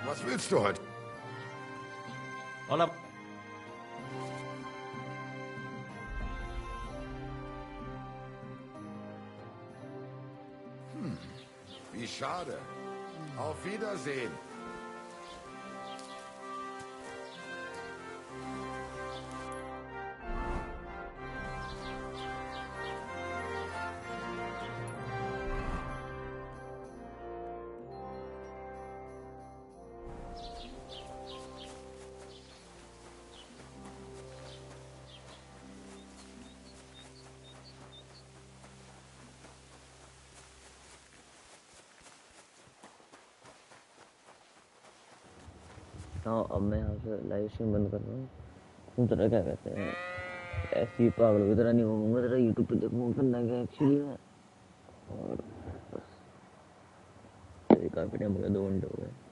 Was willst du heute? Hola. Wie schade. Auf Wiedersehen. अब मैं यहाँ से live stream बंद कर रहा हूँ। तुम तरह क्या कहते हैं, ऐसी पागलों की तरह नहीं घूमूंगा, तेरा यूट्यूब पे देखूंगा करना क्या एक्चुअली है। और बस काफ़ी टाइम हो गया, 2 घंटे हो गए।